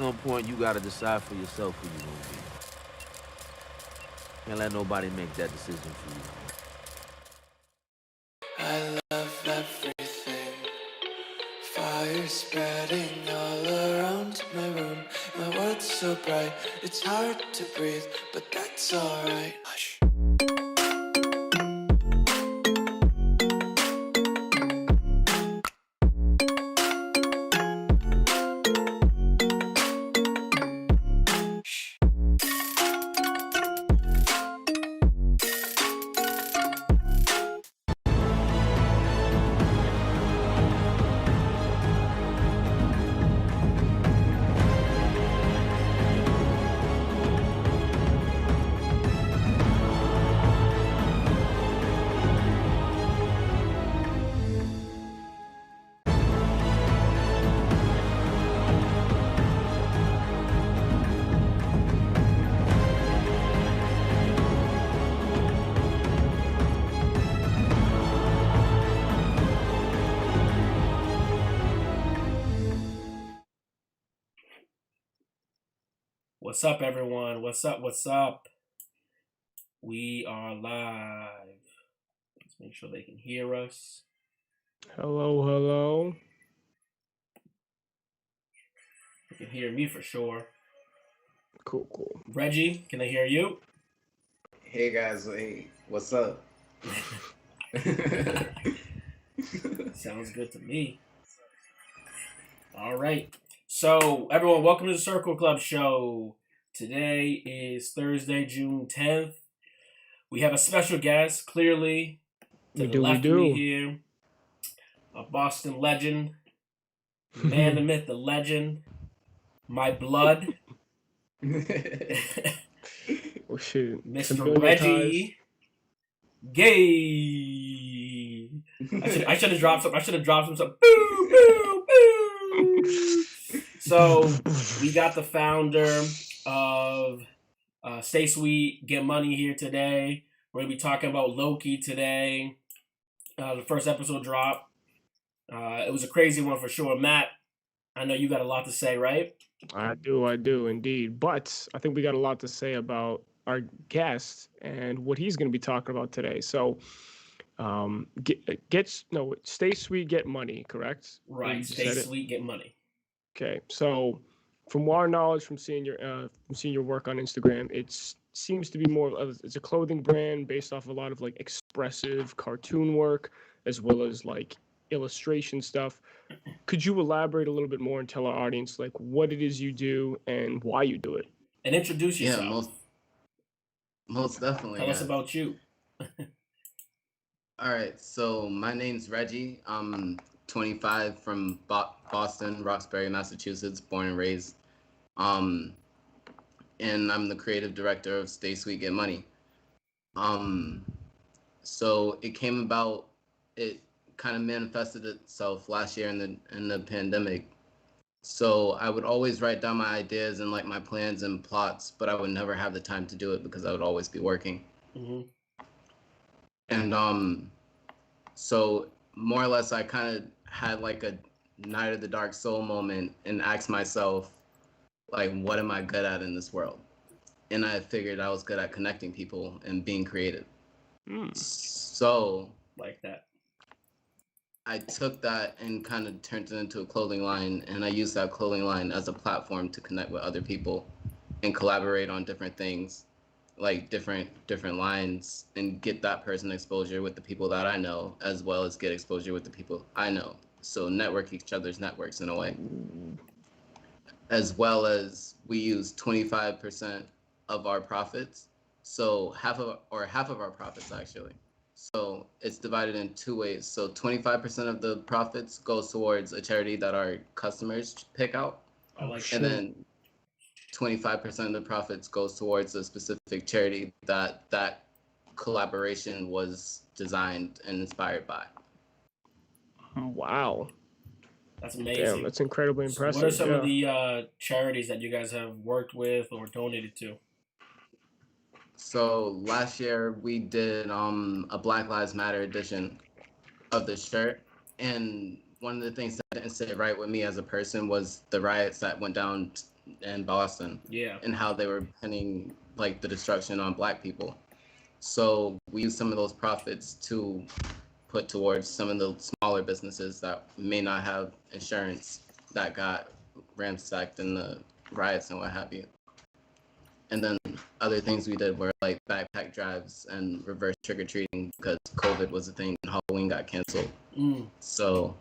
some point, you gotta decide for yourself who you gonna be. Can't let nobody make that decision for you. I love everything. Fire spreading all around my room. My world's so bright, it's hard to breathe, but that's alright. Hush. What's up, everyone? What's up? What's up? We are live. Let's make sure they can hear us. Hello, hello. They can hear me for sure. Cool. Reggie, can they hear you? Hey guys, hey, what's up? Sounds good to me. All right. So, everyone, welcome to the Circle Club Show. Today is Thursday, June 10th. We have a special guest, clearly, to the left of me here. A Boston legend. The man, the myth, the legend. My blood. Oh shit. Mr. Reggie Gay. I should have dropped some. Boo, boo, boo. So we got the founder of Stay Sweet, Get Money here today. We're gonna be talking about Loki today. The first episode dropped. It was a crazy one for sure. Matt, I know you got a lot to say, right? I do indeed. But I think we got a lot to say about our guest and what he's going to be talking about today. So, Stay Sweet, Get Money, correct? Right. Stay Sweet, Get Money. Okay. So, from our knowledge, from seeing your work on Instagram, it seems to be more of it's a clothing brand based off a lot of like expressive cartoon work as well as like illustration stuff. Could you elaborate a little bit more and tell our audience like what it is you do and why you do it? And introduce yourself. Yeah, most definitely. Tell us about you. All right, so my name's Reggie. I'm 25 from Boston, Roxbury, Massachusetts, born and raised. And I'm the creative director of Stay Sweet, Get Money. So it came about. It kind of manifested itself last year in the pandemic. So I would always write down my ideas and like my plans and plots, but I would never have the time to do it because I would always be working. Mm-hmm. And so more or less I kind of had like a night of the dark soul moment and asked myself, like, what am I good at in this world? And I figured I was good at connecting people and being creative. So like that. I took that and kind of turned it into a clothing line, and I used that clothing line as a platform to connect with other people and collaborate on different things, like different lines, and get that person exposure with the people that I know, as well as get exposure with the people I know. So network each other's networks in a way. As well as we use 25% of our profits. So half of our profits actually. So it's divided in two ways. So 25% of the profits goes towards a charity that our customers pick out. And then 25% of the profits goes towards a specific charity that collaboration was designed and inspired by. Wow. That's amazing. Damn, that's incredibly impressive. What are some of the charities that you guys have worked with or donated to? So last year we did a Black Lives Matter edition of the shirt, and one of the things that didn't sit right with me as a person was the riots that went down in Boston. Yeah. And how they were pinning like the destruction on Black people. So we used some of those profits to put towards some of the smaller businesses that may not have insurance that got ransacked in the riots and what have you. And then other things we did were like backpack drives and reverse trick-or-treating because COVID was a thing and Halloween got canceled. So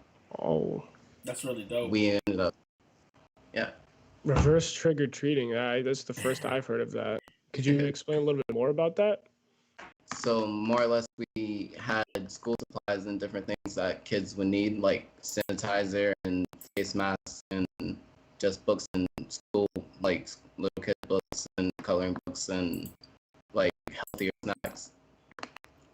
that's really dope. We ended up, yeah. Reverse trick-or-treating. That's the first I've heard of that. Could you explain a little bit more about that? So more or less we had school supplies and different things that kids would need, like sanitizer and face masks and just books in school, like little kid books and coloring books and like healthier snacks.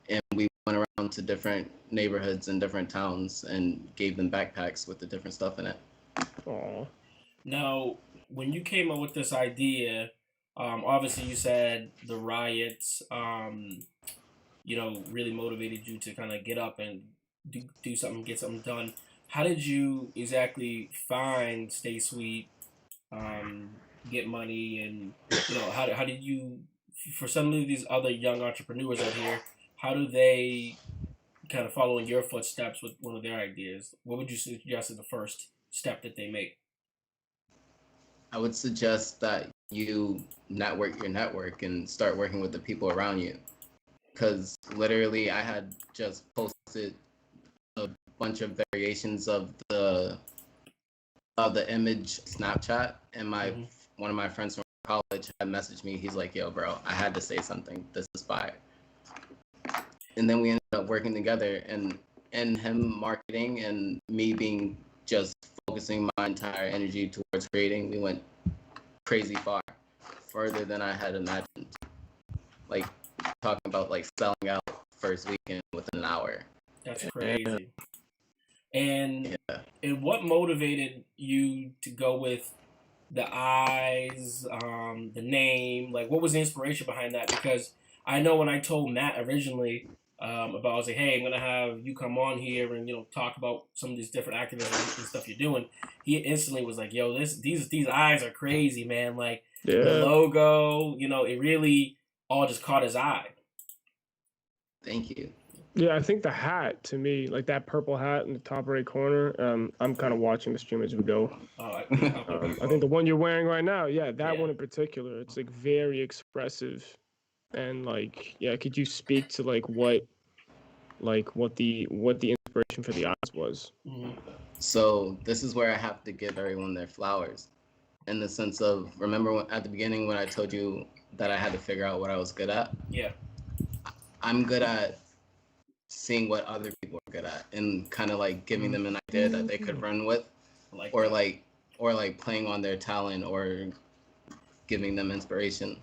And we went around to different neighborhoods and different towns and gave them backpacks with the different stuff in it. Aww. Now, when you came up with this idea, obviously you said the riots, really motivated you to kind of get up and do something, get something done. How did you exactly find Stay Sweet, Get Money, and how did you, for some of these other young entrepreneurs out here, how do they kind of follow in your footsteps with one of their ideas? What would you suggest is the first step that they make? I would suggest that you network your network and start working with the people around you. Because literally, I had just posted a bunch of variations of the image Snapchat, and one of my friends from college had messaged me. He's like, "Yo, bro, I had to say something. This is fire." And then we ended up working together, and him marketing and me being just focusing my entire energy towards creating, we went crazy far, further than I had imagined. Like talking about like selling out first weekend within an hour. That's crazy. And Yeah. and what motivated you to go with the eyes, the name? Like, what was the inspiration behind that? Because I know when I told Matt originally about, I was like, hey, I'm gonna have you come on here and talk about some of these different activism and stuff you're doing. He instantly was like, yo, these eyes are crazy, man. Like the logo, it really all just caught his eye. Thank you. Yeah, I think the hat, to me, like that purple hat in the top right corner, I'm kind of watching the stream as we go. I think the one you're wearing right now, that one in particular, it's like very expressive. And like, could you speak to what the inspiration for the eyes was? Mm-hmm. So this is where I have to give everyone their flowers, in the sense of, remember at the beginning when I told you that I had to figure out what I was good at? Yeah. I'm good at seeing what other people are good at and kind of like giving them an idea that they could run with, or playing on their talent or giving them inspiration.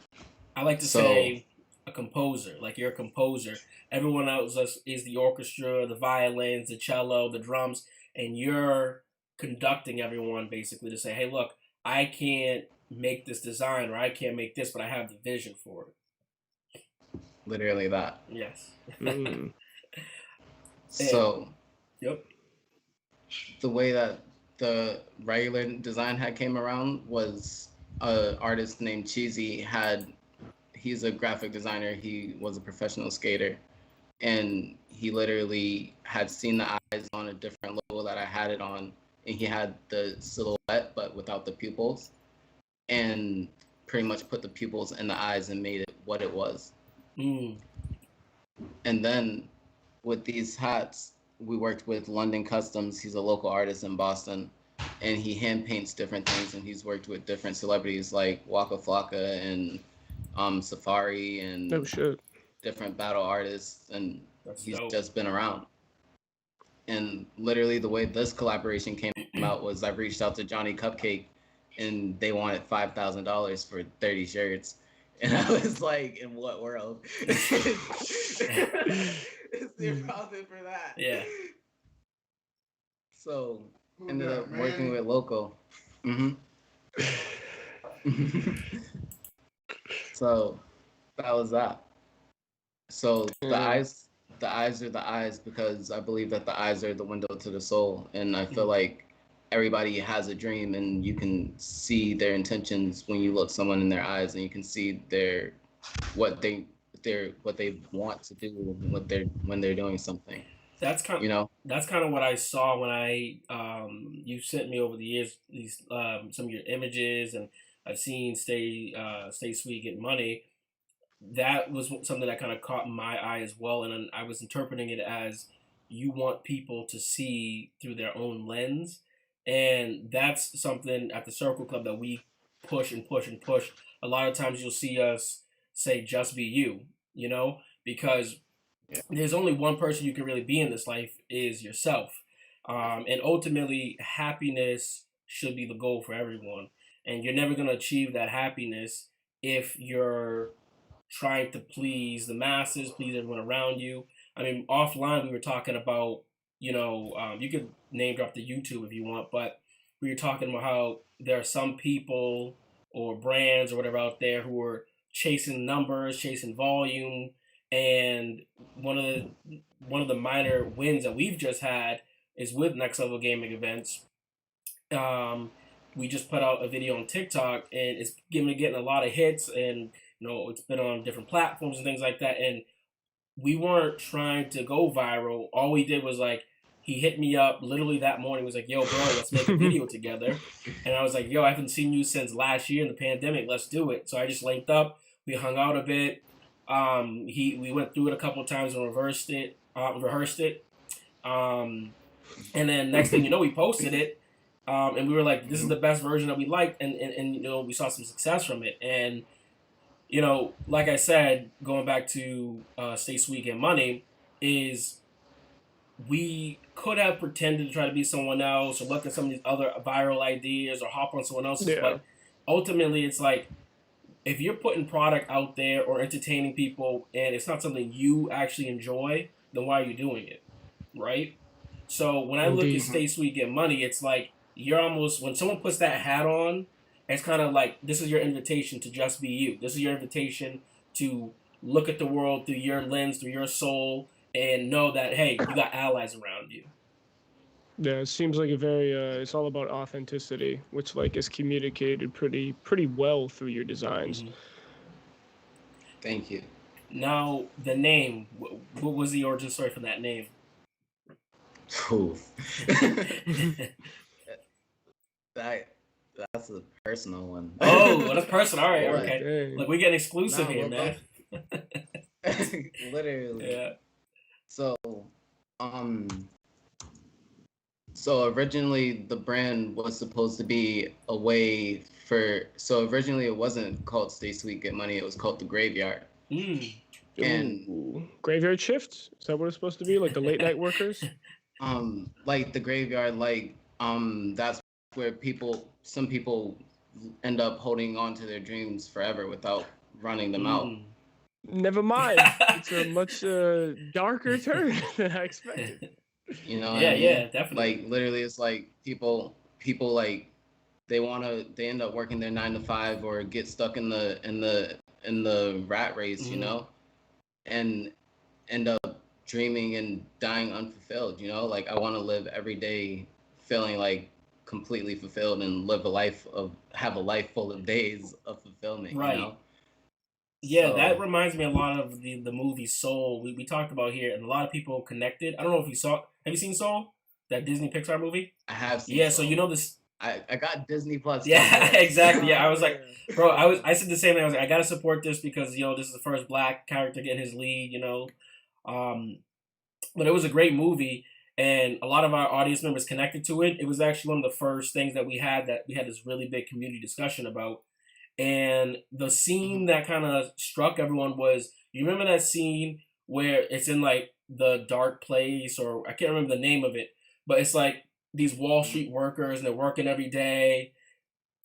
I like to say a composer. Like, you're a composer. Everyone else is the orchestra, the violins, the cello, the drums, and you're conducting everyone basically to say, hey, look, I can't make this design, or I can't make this, but I have the vision for it. Literally that. Yes. So, yep. The way that the regular design hat came around was an artist named Cheesy. He's a graphic designer. He was a professional skater, and he literally had seen the eyes on a different logo that I had it on, and he had the silhouette but without the pupils, and pretty much put the pupils in the eyes and made it what it was. And then with these hats, we worked with London Customs. He's a local artist in Boston, and he hand paints different things, and he's worked with different celebrities like Waka Flocka and Safari and different battle artists, and he's just been around. And literally the way this collaboration came out was I reached out to Johnny Cupcake, and they wanted $5,000 for 30 shirts. And I was like, in what world? Is there profit for that? Yeah. So ended up working with Loco. So that was that. So the eyes are the eyes because I believe that the eyes are the window to the soul, and I feel like everybody has a dream, and you can see their intentions when you look someone in their eyes, and you can see what they want to do when they're doing something. That's kind of that's kind of what I saw when you sent me over the years these some of your images, and I've seen Stay Sweet Get Money. That was something that kind of caught my eye as well, and I was interpreting it as you want people to see through their own lens, and that's something at the Circle Club that we push and push and push. A lot of times you'll see us say just be you, because there's only one person you can really be in this life is yourself, and ultimately happiness should be the goal for everyone, and you're never going to achieve that happiness if you're trying to please the masses, please everyone around you. I mean, offline we were talking about, you could name drop the YouTube if you want, but we were talking about how there are some people or brands or whatever out there who are chasing numbers, chasing volume, and one of the minor wins that we've just had is with Next Level Gaming Events. We just put out a video on TikTok, and it's getting a lot of hits, and it's been on different platforms and things like that. And we weren't trying to go viral. All we did was like, he hit me up literally that morning. Was like, "Yo, bro, let's make a video together." And I was like, "Yo, I haven't seen you since last year in the pandemic. Let's do it." So I just linked up. We hung out a bit. We went through it a couple of times and rehearsed it. And then next thing you know, we posted it. And we were like, "This is the best version that we liked," and you know, we saw some success from it. And you know, like I said, going back to Stay Sweet Get Money, is we could have pretended to try to be someone else or look at some of these other viral ideas or hop on someone else's, Yeah. but ultimately it's like, if you're putting product out there or entertaining people and it's not something you actually enjoy, then why are you doing it? Right? So when I look at Indeed. Stay Sweet Get Money, it's like you're almost, when someone puts that hat on, it's kind of like, this is your invitation to just be you. This is your invitation to look at the world through your lens, through your soul, and know that, hey, you got allies around you. Yeah, it seems like a very it's all about authenticity, which like is communicated pretty well through your designs. Mhm. Thank you. Now, the name, what was the origin story for that name? Ooh. that that's a personal one. Oh, that's personal. All right, What? okay. Dang. Look, we getting exclusive Nah, here, we're man. Literally. Yeah. So, um, so originally the brand was supposed to be a way for. So originally it wasn't called Stay Sweet Get Money. It was called The Graveyard. Mm. And Ooh. Graveyard shifts? Is that what it's supposed to be? Like the late night workers? like the graveyard, that's where some people end up holding on to their dreams forever without running them out. Mm. Never mind. It's a much darker turn than I expected. You know what Yeah, I yeah, mean? definitely. Like literally, it's like people like they end up working their 9 to 5 or get stuck in the rat race, you Mhm. know, and end up dreaming and dying unfulfilled. You know, like I want to live every day feeling like completely fulfilled and have a life full of days of fulfillment. You Right. know. Yeah, that So reminds me a lot of the movie Soul. We talked about here, and a lot of people connected. I don't know if you saw. Have you seen Soul? That Disney Pixar movie? I have seen Yeah. So you Soul. know this. I got Disney Plus. Don't Yeah, worry. exactly. Yeah, I Oh, was like, man. bro, I said the same thing. I was like, I gotta support this because you know this is the first black character getting his lead. You know, um, but it was a great movie, and a lot of our audience members connected to it. It was actually one of the first things that we had this really big community discussion about. And the scene Mhm. that kind of struck everyone was, you remember that scene where it's in like the dark place, or I can't remember the name of it, but it's like these Wall Mhm. Street workers and they're working every day,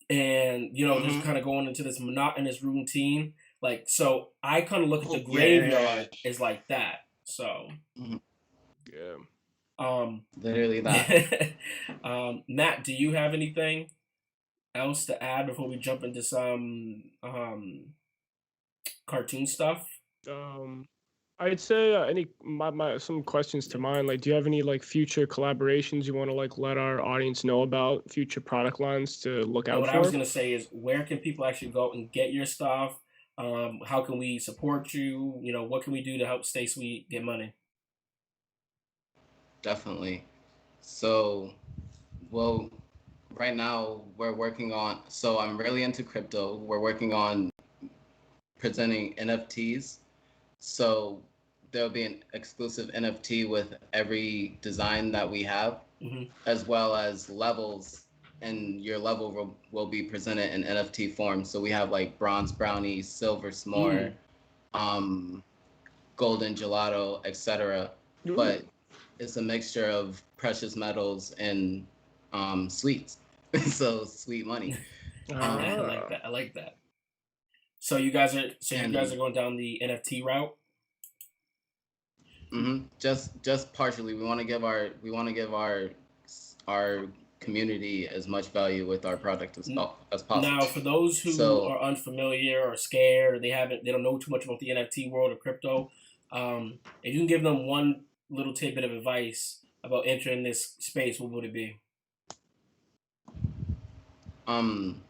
and you know, just Mhm. kind of going into this monotonous routine. Like, so I kind of look at the Oh, yeah. graveyard as like that. So, Mhm. Yeah. um, Literally that. Matt, do you have anything else to add before we jump into some cartoon stuff? Um, I'd say my some questions to mind. Like, do you have any like future collaborations you want to like let our audience know about? Future product lines to look No, out what I was for? gonna say is, where can people actually go and get your stuff? How can we support you? You know, what can we do to help Stay Sweet get money? Definitely. So, well, right now we're working on. So I'm really into crypto. We're working on presenting NFTs. So there'll be an exclusive NFT with every design that we have, Hmm. as well as levels, and your level will be presented in NFT form. So we have like bronze brownie, silver s'more, Mm. um, golden gelato, etc. Ooh. But it's a mixture of precious metals and sweets. So sweet money. I Um, like Ah. that. I like that. So you guys are and going down the NFT route. just partially, we want to give our community as much value with our product N- as Now, possible. for those who So are unfamiliar or scared, or they don't know too much about the NFT world or crypto, if you can give them one little tidbit of advice about entering this space, what would it be? um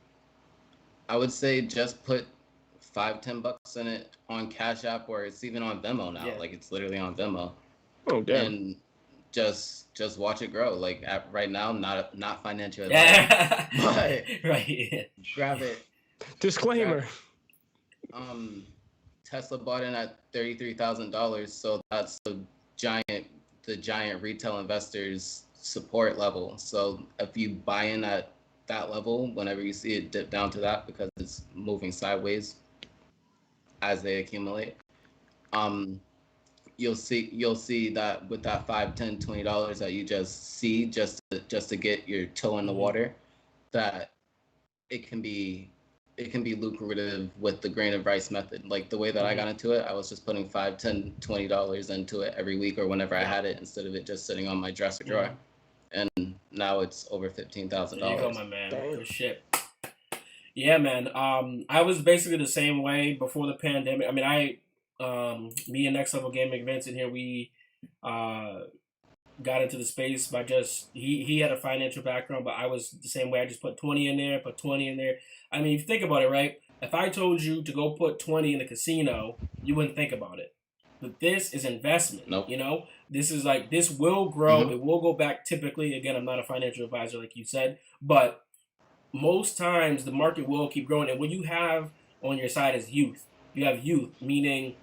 I would say just put 5-10 bucks in it on Cash App, or it's even on Venmo now. Yeah. Like it's literally on Venmo. Oh, damn. And just watch it grow. Like right now, not financial advice, Yeah. but Right. grab it. Disclaimer. Tesla bought in at $33,000, so that's the giant retail investors support level. So if you buy in at that level, whenever you see it dip down to that, because it's moving sideways as they accumulate, you'll see that with that $5, $10, $20 that you just see just to get your toe in the water, that it can be lucrative with the grain of rice method. Like the way that I got into it, I was just putting $5, $10, $20 into it every week or whenever I had it, instead of it just sitting on my dresser drawer. And now it's over $15,000. There you go, my man. Damn. Good shit. Yeah, man. I was basically the same way before the pandemic. I mean, me and Next Level Gaming Vincent here, we got into the space by just he had a financial background, but I was the same way. I just put 20 in there, put 20 in there. I mean, if you think about it, right? If I told you to go put 20 in a casino, you wouldn't think about it. But this is investment. Nope. You know, this is like, this will grow. It will go back. Typically, again, I'm not a financial advisor like you said, but most times the market will keep growing. And what you have on your side is youth. You have youth, meaning,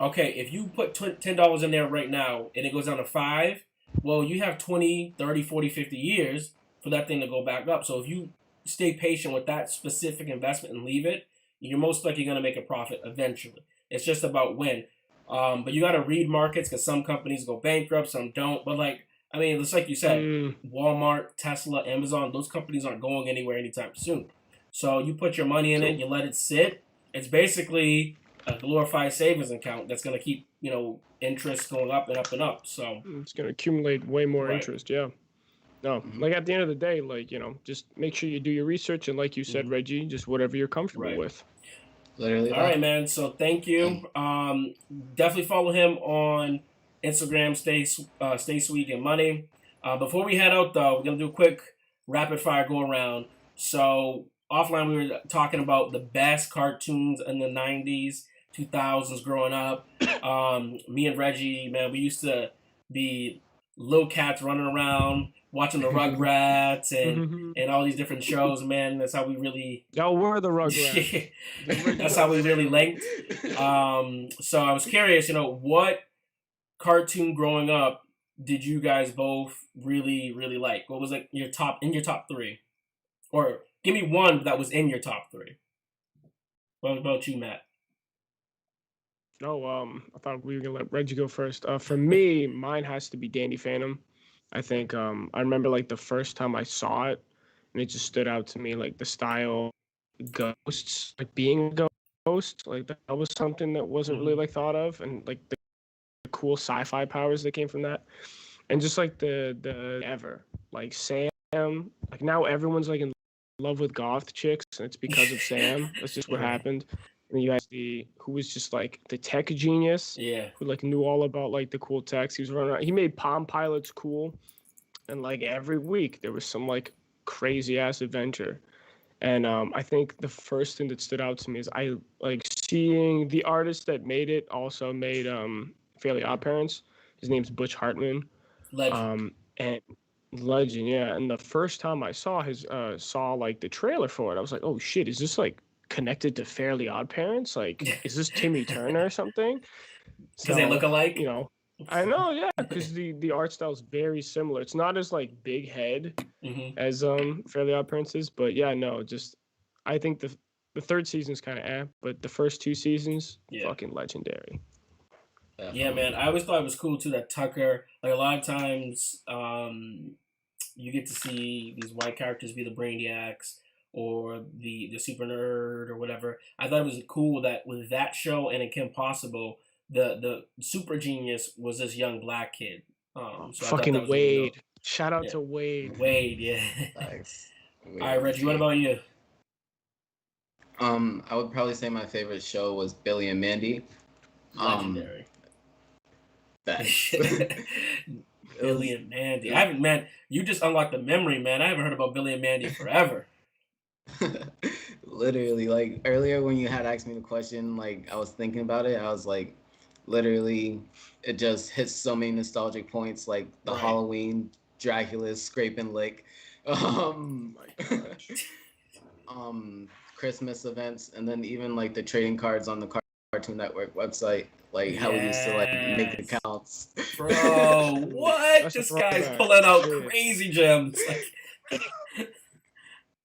okay, if you put $10 in there right now and it goes down to 5, well, you have 20, 30, 40, 50 years for that thing to go back up. So if you stay patient with that specific investment and leave it, you're most likely going to make a profit eventually. It's just about when. But you got to read markets, because some companies go bankrupt, some don't. But like, I mean, it's like you said, Walmart, Tesla, Amazon, those companies aren't going anywhere anytime soon. So you put your money in it, you let it sit. It's basically a glorified savings account that's going to keep, interest going up and up and up. So It's going to accumulate way more Right. interest. Yeah. No, like at the end of the day, like, just make sure you do your research. And like you said, Reggie, just whatever you're comfortable Right. with. Literally. All right, man. So thank you. Definitely follow him on Instagram. Stay sweet and money. Before we head out, though, we're gonna do a quick rapid fire go around. So offline, we were talking about the best cartoons in the '90s, 2000s, growing up. Me and Reggie, man, we used to be little cats running around watching the Rugrats and all these different shows, man. That's how we really Y'all were the Rugrats. that's how we really linked. So I was curious, what cartoon growing up did you guys both really, really like? What was like your top 3? Or give me one that was in your top 3. What about you, Matt? Oh, I thought we were gonna let Reggie go first. For me, mine has to be Danny Phantom. I think I remember like the first time I saw it, and it just stood out to me, like the style, ghosts, like being a ghost, like that was something that wasn't really like thought of, and like the cool sci-fi powers that came from that, and just like the ever like Sam, like now everyone's like in love with goth chicks, and it's because of Sam. That's just what happened. And you guys, who was just like the tech genius, who like knew all about like the cool techs. He was running around. He made Palm Pilots cool, and like every week there was some like crazy ass adventure. And I think the first thing that stood out to me is I like seeing the artist that made it also made Fairly Odd Parents. His name's Butch Hartman. Legend. And legend, yeah. And the first time I saw like the trailer for it, I was like, oh shit, is this like connected to Fairly Odd Parents? Like, is this Timmy Turner or something? Because they look alike? I know, yeah, because the art style is very similar. It's not as like big head as Fairly Odd Parents is, but yeah, no, just I think the third season's kind of but the first 2 seasons, fucking legendary. Yeah, man. I always thought it was cool too that Tucker, like a lot of times, you get to see these white characters be the brainiacs or the super nerd or whatever. I thought it was cool that with that show and in Kim Possible, the super genius was this young black kid. So fucking Wade. Shout out to Wade. Wade, yeah. Nice. All right, Reggie, what about you? I would probably say my favorite show was Billy and Mandy. Legendary. Thanks. Billy and Mandy. I haven't, man. You just unlocked the memory, man. I haven't heard about Billy and Mandy forever. Literally, like earlier when you had asked me the question, like I was thinking about it. I was like, literally, it just hits so many nostalgic points, like the Right. Halloween Dracula's scrape and lick, um, My gosh. Christmas events, and then even like the trading cards on the Cartoon Network website, like how we used to like make Yes. accounts. Bro, what? That's a This guy's throwback. pulling out Shit. crazy gems.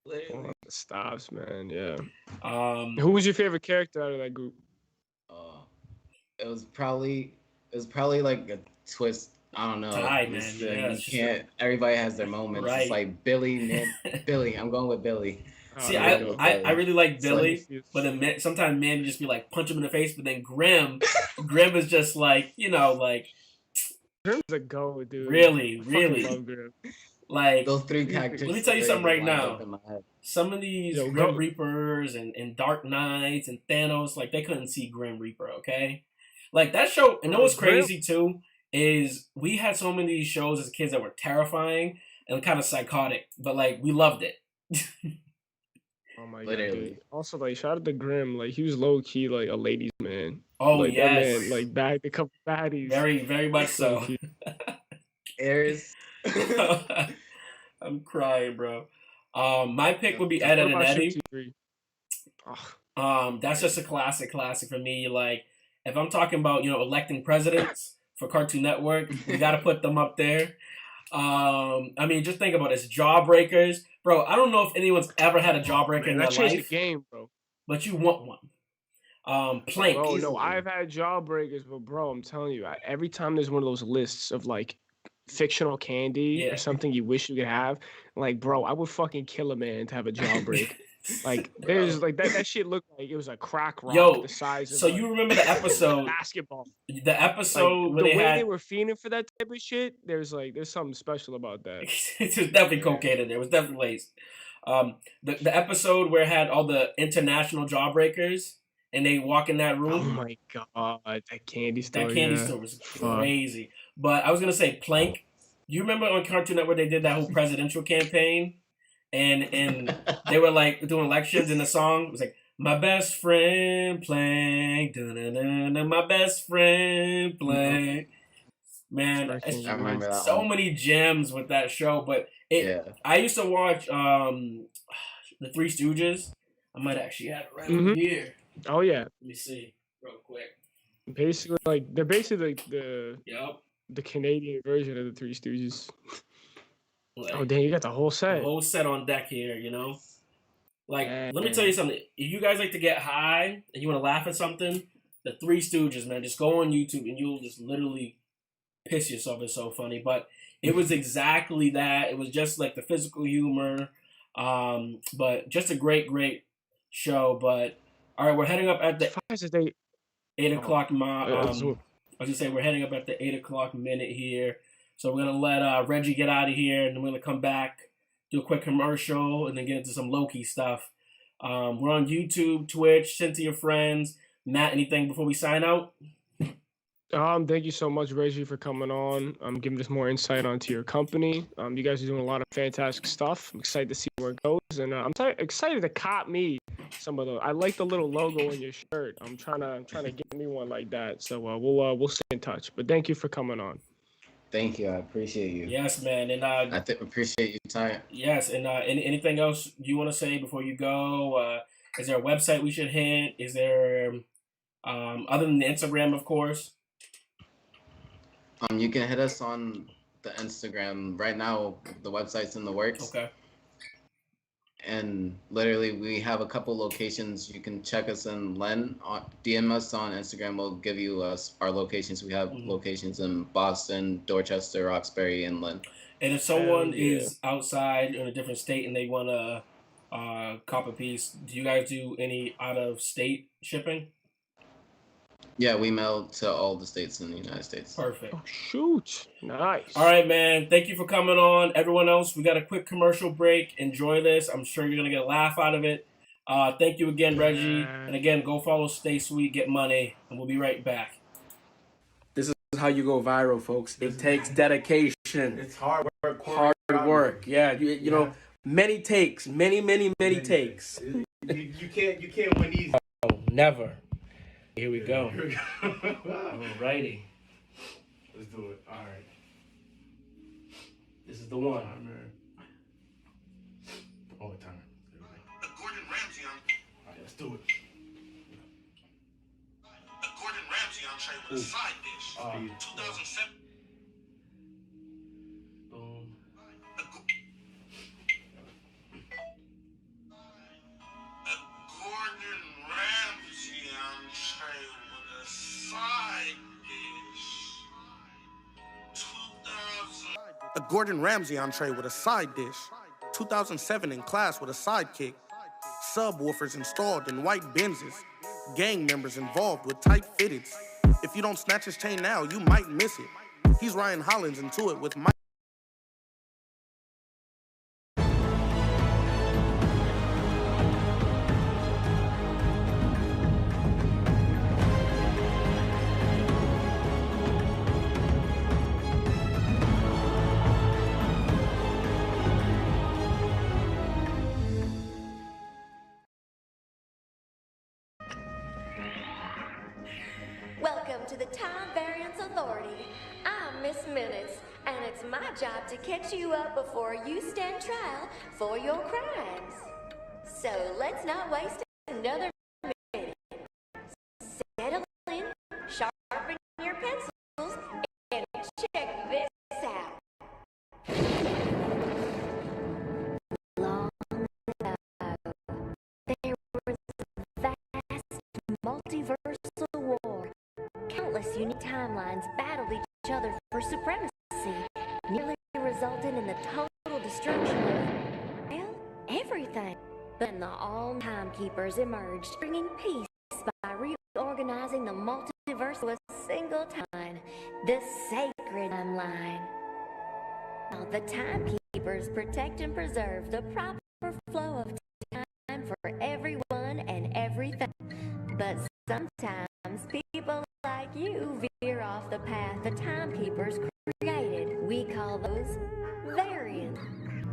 Literally. Stops, man. Yeah. Um, Who was your favorite character out of that group? It was probably like a twist. I don't know. Tie, man. It's, Yeah, you it's just can't. Everybody has their moments. Right. It's like Billy. Billy. I'm going with Billy. See, there you go. I really like It's Billy, like- but then sometimes man just be like punch him in the face, but then Grim is just like, you know, like Grim's a go, dude. really, I fucking really, love Grim. like Those three characters. Let me tell you something right lined now. up in my head. Some of these Yo, Grim go- Reapers and Dark Knights and Thanos, like they couldn't see Grim Reaper, okay? Like that show, and what's crazy too is we had so many of these shows as kids that were terrifying and kind of psychotic, but like we loved it. Oh my god, Literally. dude. Also, like, shout out to Grim. Like, he was low key like a ladies' man. Oh like, yes, that man, like, bagged a couple baddies. very, very much so. Low-key. Airs. I'm crying, bro. My pick would be What Ed, Ed and about Eddie. Ship T3? Oh, That's just a classic for me. Like, if I'm talking about, electing presidents for Cartoon Network, we got to put them up there. I mean, just think about this. Jawbreakers. Bro, I don't know if anyone's ever had a jawbreaker in that their changed life, the game, bro. but you want one. Plank. Bro, no, easily. I've had jawbreakers, but bro, I'm telling you, every time there's one of those lists of like fictional candy Yeah. or something you wish you could have, like, bro, I would fucking kill a man to have a jawbreak. Like, there's like that shit looked like it was a crack rock Yo, the size of So like, you remember the episode? basketball. The episode Like, where the they way had they were feeding for that type of shit, there's something special about that. There's definitely cocaine in there. It was definitely laced. The episode where it had all the international jawbreakers and they walk in that Oh room. my god, that candy store. That candy yeah. store was Fuck. crazy. But I was gonna say Plank. You remember on Cartoon Network they did that whole presidential campaign, and they were like doing elections, and the song was like my best friend Plank, dun-dun-dun-dun, my best friend Plank. Man, I it's I remember that so one. many gems with that show. But I used to watch the Three Stooges. I might actually have it right over here. Oh yeah, Let me see real quick. basically like they're basically like Yep. the Canadian version of the Three Stooges. Like, Oh dang, you got the whole the set. whole set on deck here, Like, Man. let me tell you something. If you guys like to get high and you want to laugh at something, the Three Stooges, man, just go on YouTube and you'll just literally piss yourself. It's so funny. But it was exactly that. It was just like the physical humor. But just a great, great show. But all right, we're heading up at the Fast as they 8 o'clock. I was so- gonna say we're heading up at the 8 o'clock minute here. So we're gonna let Reggie get out of here, and then we're gonna come back, do a quick commercial, and then get into some Loki stuff. We're on YouTube, Twitch. Send to your friends. Matt, anything before we sign out? Thank you so much, Reggie, for coming on. Giving us more insight onto your company. You guys are doing a lot of fantastic stuff. I'm excited to see where it goes, and I'm excited to cop me some of those. I like the little logo in your shirt. I'm trying to get me one like that. So we'll stay in touch. But thank you for coming on. Thank you. I appreciate you. Yes, man. And Appreciate your time. yes, and anything else you want to say before you go? Is there a website we should hit? Is there other than the Instagram, of course? You can hit us on the Instagram right now. The website's in the works. Okay. And literally, we have a couple locations. You can check us in Len. DM us on Instagram. We'll give you our locations. We have locations in Boston, Dorchester, Roxbury, and Len. And if someone Hell yeah. is outside in a different state and they want to cop a piece, do you guys do any out-of-state shipping? Yeah, we mail to all the states in the United States. Perfect. Oh shoot! Nice. All right, man. Thank you for coming on. Everyone else, we got a quick commercial break. Enjoy this. I'm sure you're going to get a laugh out of it. Thank you again, Reggie. And again, go follow Stay Sweet, Get Money, and we'll be right back. This is how you go viral, folks. It takes dedication. It's hard work. Hard work. Yeah, you know, many takes, many takes. You can't win easy. Oh, never. Here we go. Here we go. Alrighty. Let's do it. All right. This is the one. All the time. Gordon Ramsay on. All right, let's do it. Gordon Ramsay entree with a side dish. 2007. Boom. Gordon Ramsay entree with a side dish. 2000. A Gordon Ramsay entree with a side dish. 2007 in class with a sidekick. Subwoofers installed in white Benzes. Gang members involved with tight fitteds. If you don't snatch his chain now, you might miss it. He's Ryan Hollins into it with Mike. Welcome to the Time Variance Authority. I'm Miss Minutes, and it's my job to catch you up before you stand trial for your crimes. So let's not waste another minute. Settle in, sharpen your pencils, and check this out. Long ago, there was a vast multiversal war. Countless unique timelines battled each other for supremacy, nearly resulting in the total destruction of, well, everything. Then the all-timekeepers emerged, bringing peace by reorganizing the multiverse to a single timeline, the sacred timeline. Now, the timekeepers protect and preserve the proper flow of time for everyone and everything. But sometimes people like you veer off the path the timekeepers created. We call those variants.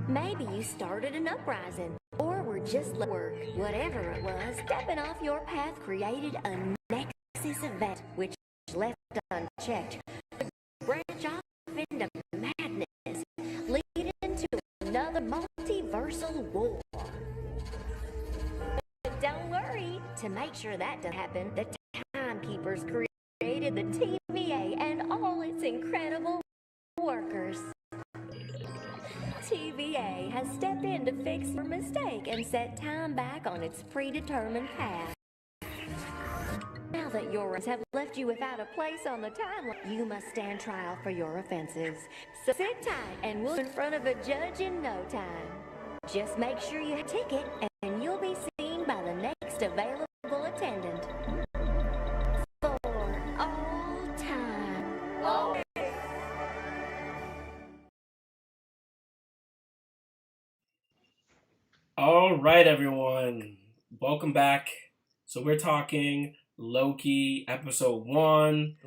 Maybe you started an uprising, or were just at work. Whatever it was, stepping off your path created a nexus event which left unchecked could branch off into madness, leading to another multiversal war. But don't worry, to make sure that doesn't happen, the timekeepers created the TVA and all its incredible workers. TVA has stepped in to fix your mistake and set time back on its predetermined path. Now that your runs have left you without a place on the timeline, you must stand trial for your offenses. So sit tight and we'll be in front of a judge in no time. Just make sure you have a ticket and you'll be seen by the next available attendant. For all time. Oh. All right, everyone. Welcome back. So we're talking Loki episode 1.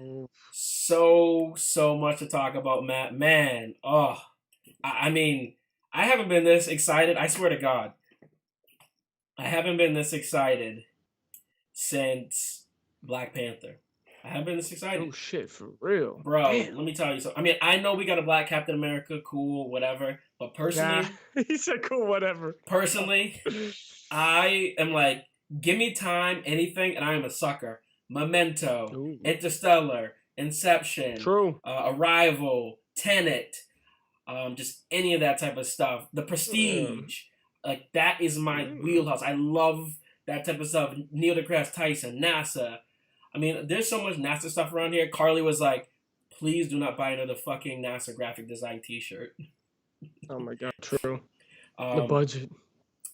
So much to talk about, Matt. Man, I mean, I haven't been this excited. I swear to God. I haven't been this excited since Black Panther. I haven't been this excited. Oh, shit, for real. Bro, Damn. let me tell you something. I mean, I know we got a Black Captain America, cool, whatever. But personally, He said cool, whatever. personally, I am like, give me time, anything, and I am a sucker. Memento, Ooh. Interstellar, Inception, True. Arrival, Tenet, just any of that type of stuff. The Prestige, like that is my wheelhouse. I love that type of stuff. Neil deGrasse Tyson, NASA. I mean, there's so much NASA stuff around here. Carly was like, please do not buy another fucking NASA graphic design t-shirt. Oh my god, true. The budget.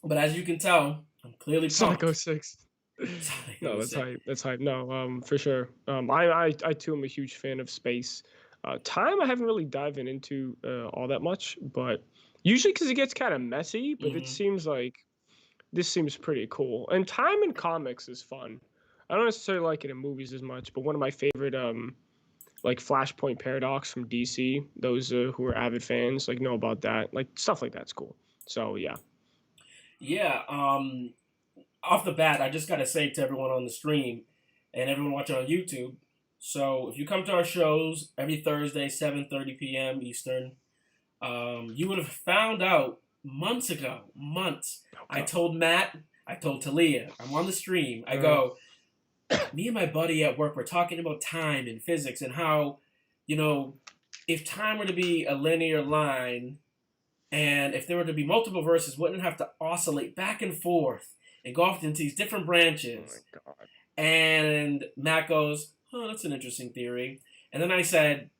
But as you can tell, I'm clearly pumped. Psycho 6. No, that's hype. That's hype. No, for sure. I too am a huge fan of space. Time I haven't really dived into all that much, but usually because it gets kind of messy. But it seems like this seems pretty cool. And time in comics is fun. I don't necessarily like it in movies as much, but one of my favorite like Flashpoint Paradox from DC. Those who are avid fans like know about that. Like stuff like that's cool. So yeah. Yeah. Off the bat, I just gotta say to everyone on the stream, and everyone watching on YouTube. So if you come to our shows every Thursday, 7:30 p.m. Eastern, you would have found out months ago, I told Matt, I told Talia, I'm on the stream. I go, me and my buddy at work were talking about time and physics and how, if time were to be a linear line, and if there were to be multiple verses, wouldn't have to oscillate back and forth and go off into these different branches. Oh my God. And Matt goes, that's an interesting theory. And then I said,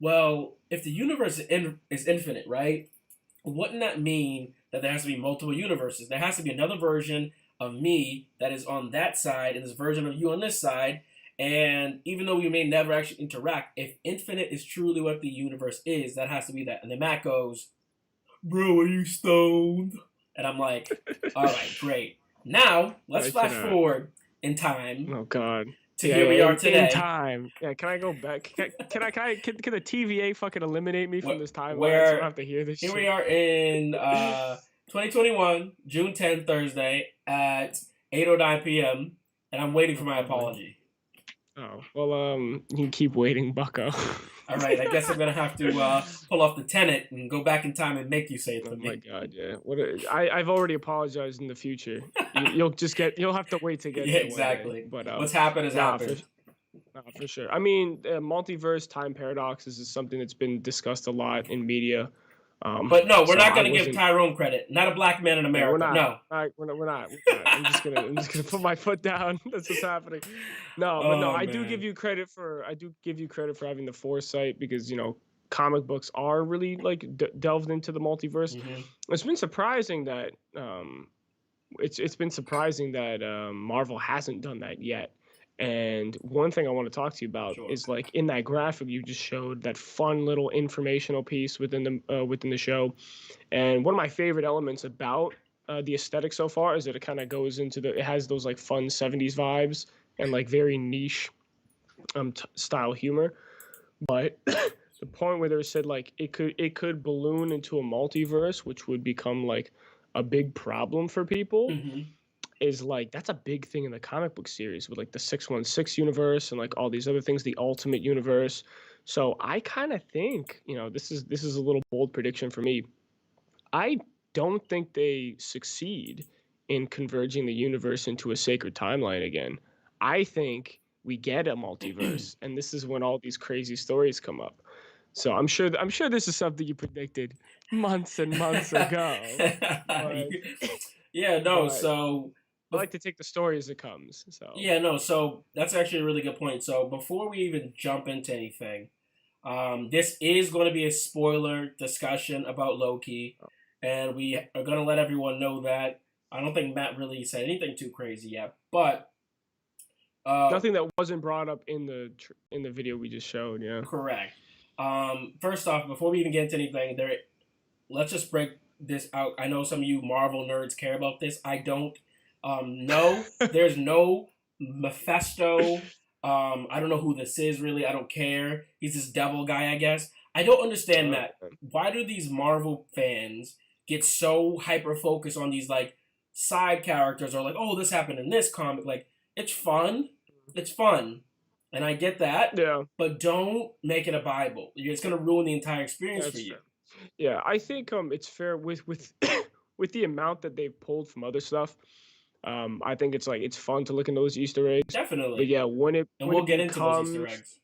well, if the universe is infinite, right? Wouldn't that mean that there has to be multiple universes? There has to be another version of me that is on that side and this version of you on this side. And even though we may never actually interact, if infinite is truly what the universe is, that has to be that. And then Matt goes, bro, are you stoned? And I'm like, all right, great. Now, let's flash forward in time. Oh, God. To here we are today. In time. Yeah, can I go back? Can the TVA fucking eliminate me from this timeline so I don't have to hear this shit? Here we are in 2021, June 10th, Thursday at 8:09 p.m. And I'm waiting for my apology. Oh, well, you can keep waiting, bucko. All right, I guess I'm going to have to pull off the Tenet and go back in time and make you say it to me. Oh, my God, yeah. I've already apologized in the future. You'll have to wait to get yeah, exactly. But what's happened has happened. For sure. I mean, multiverse time paradoxes is something that's been discussed a lot in media. But no, we're not going to give Tyrone credit. Not a black man in America. We're not. No. We're not. I'm just gonna put my foot down. That's what's happening. I do give you credit for having the foresight because comic books are really like delved into the multiverse. Mm-hmm. It's been surprising that Marvel hasn't done that yet. And one thing I want to talk to you about is like in that graphic you just showed, that fun little informational piece within the show. And one of my favorite elements about the aesthetic so far is that it kind of goes into it has those like fun 70s vibes and like very niche style humor. But the point where they said like it could balloon into a multiverse, which would become like a big problem for people. Mm-hmm. Is like that's a big thing in the comic book series with like the 616 universe and like all these other things, the Ultimate Universe. So I kind of think, this is a little bold prediction for me. I don't think they succeed in converging the universe into a sacred timeline again. I think we get a multiverse, and this is when all these crazy stories come up. So I'm sure this is something you predicted months and months ago. So I like to take the story as it comes. So that's actually a really good point. So before we even jump into anything, this is going to be a spoiler discussion about Loki, and we are going to let everyone know that. I don't think Matt really said anything too crazy yet, but nothing that wasn't brought up in the video we just showed. Yeah, correct. First off, before we even get into anything, let's just break this out. I know some of you Marvel nerds care about this. I don't. No, there's no Mephisto. I don't know who this is really. I don't care. He's this devil guy, I guess. I don't understand that. Why do these Marvel fans get so hyper focused on these like side characters or like, oh, this happened in this comic? Like, it's fun. It's fun. And I get that. Yeah. But don't make it a Bible. It's gonna ruin the entire experience for you. Fair. Yeah, I think it's fair with with the amount that they've pulled from other stuff. I think it's fun to look in those Easter eggs. Definitely. But yeah, we'll get into those Easter eggs.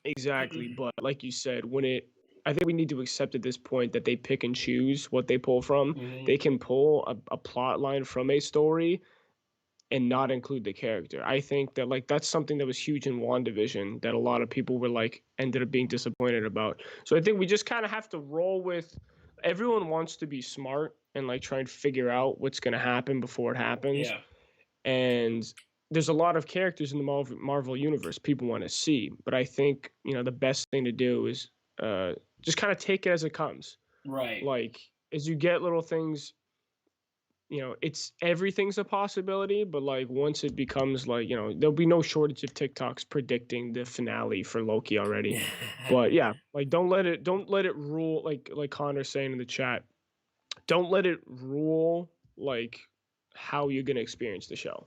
Exactly, but like you said, I think we need to accept at this point that they pick and choose what they pull from. Mm-hmm. They can pull a plot line from a story and not include the character. I think that like that's something that was huge in WandaVision that a lot of people were like ended up being disappointed about. So I think we just kind of have to roll with. Everyone wants to be smart and like try and figure out what's going to happen before it happens. Yeah. And there's a lot of characters in the Marvel universe people want to see, but I think, the best thing to do is just kind of take it as it comes. Right. Like as you get little things, it's everything's a possibility, but like once it becomes like, there'll be no shortage of TikToks predicting the finale for Loki already. But yeah, like don't let it rule, like Connor's saying in the chat, don't let it rule like how you're going to experience the show.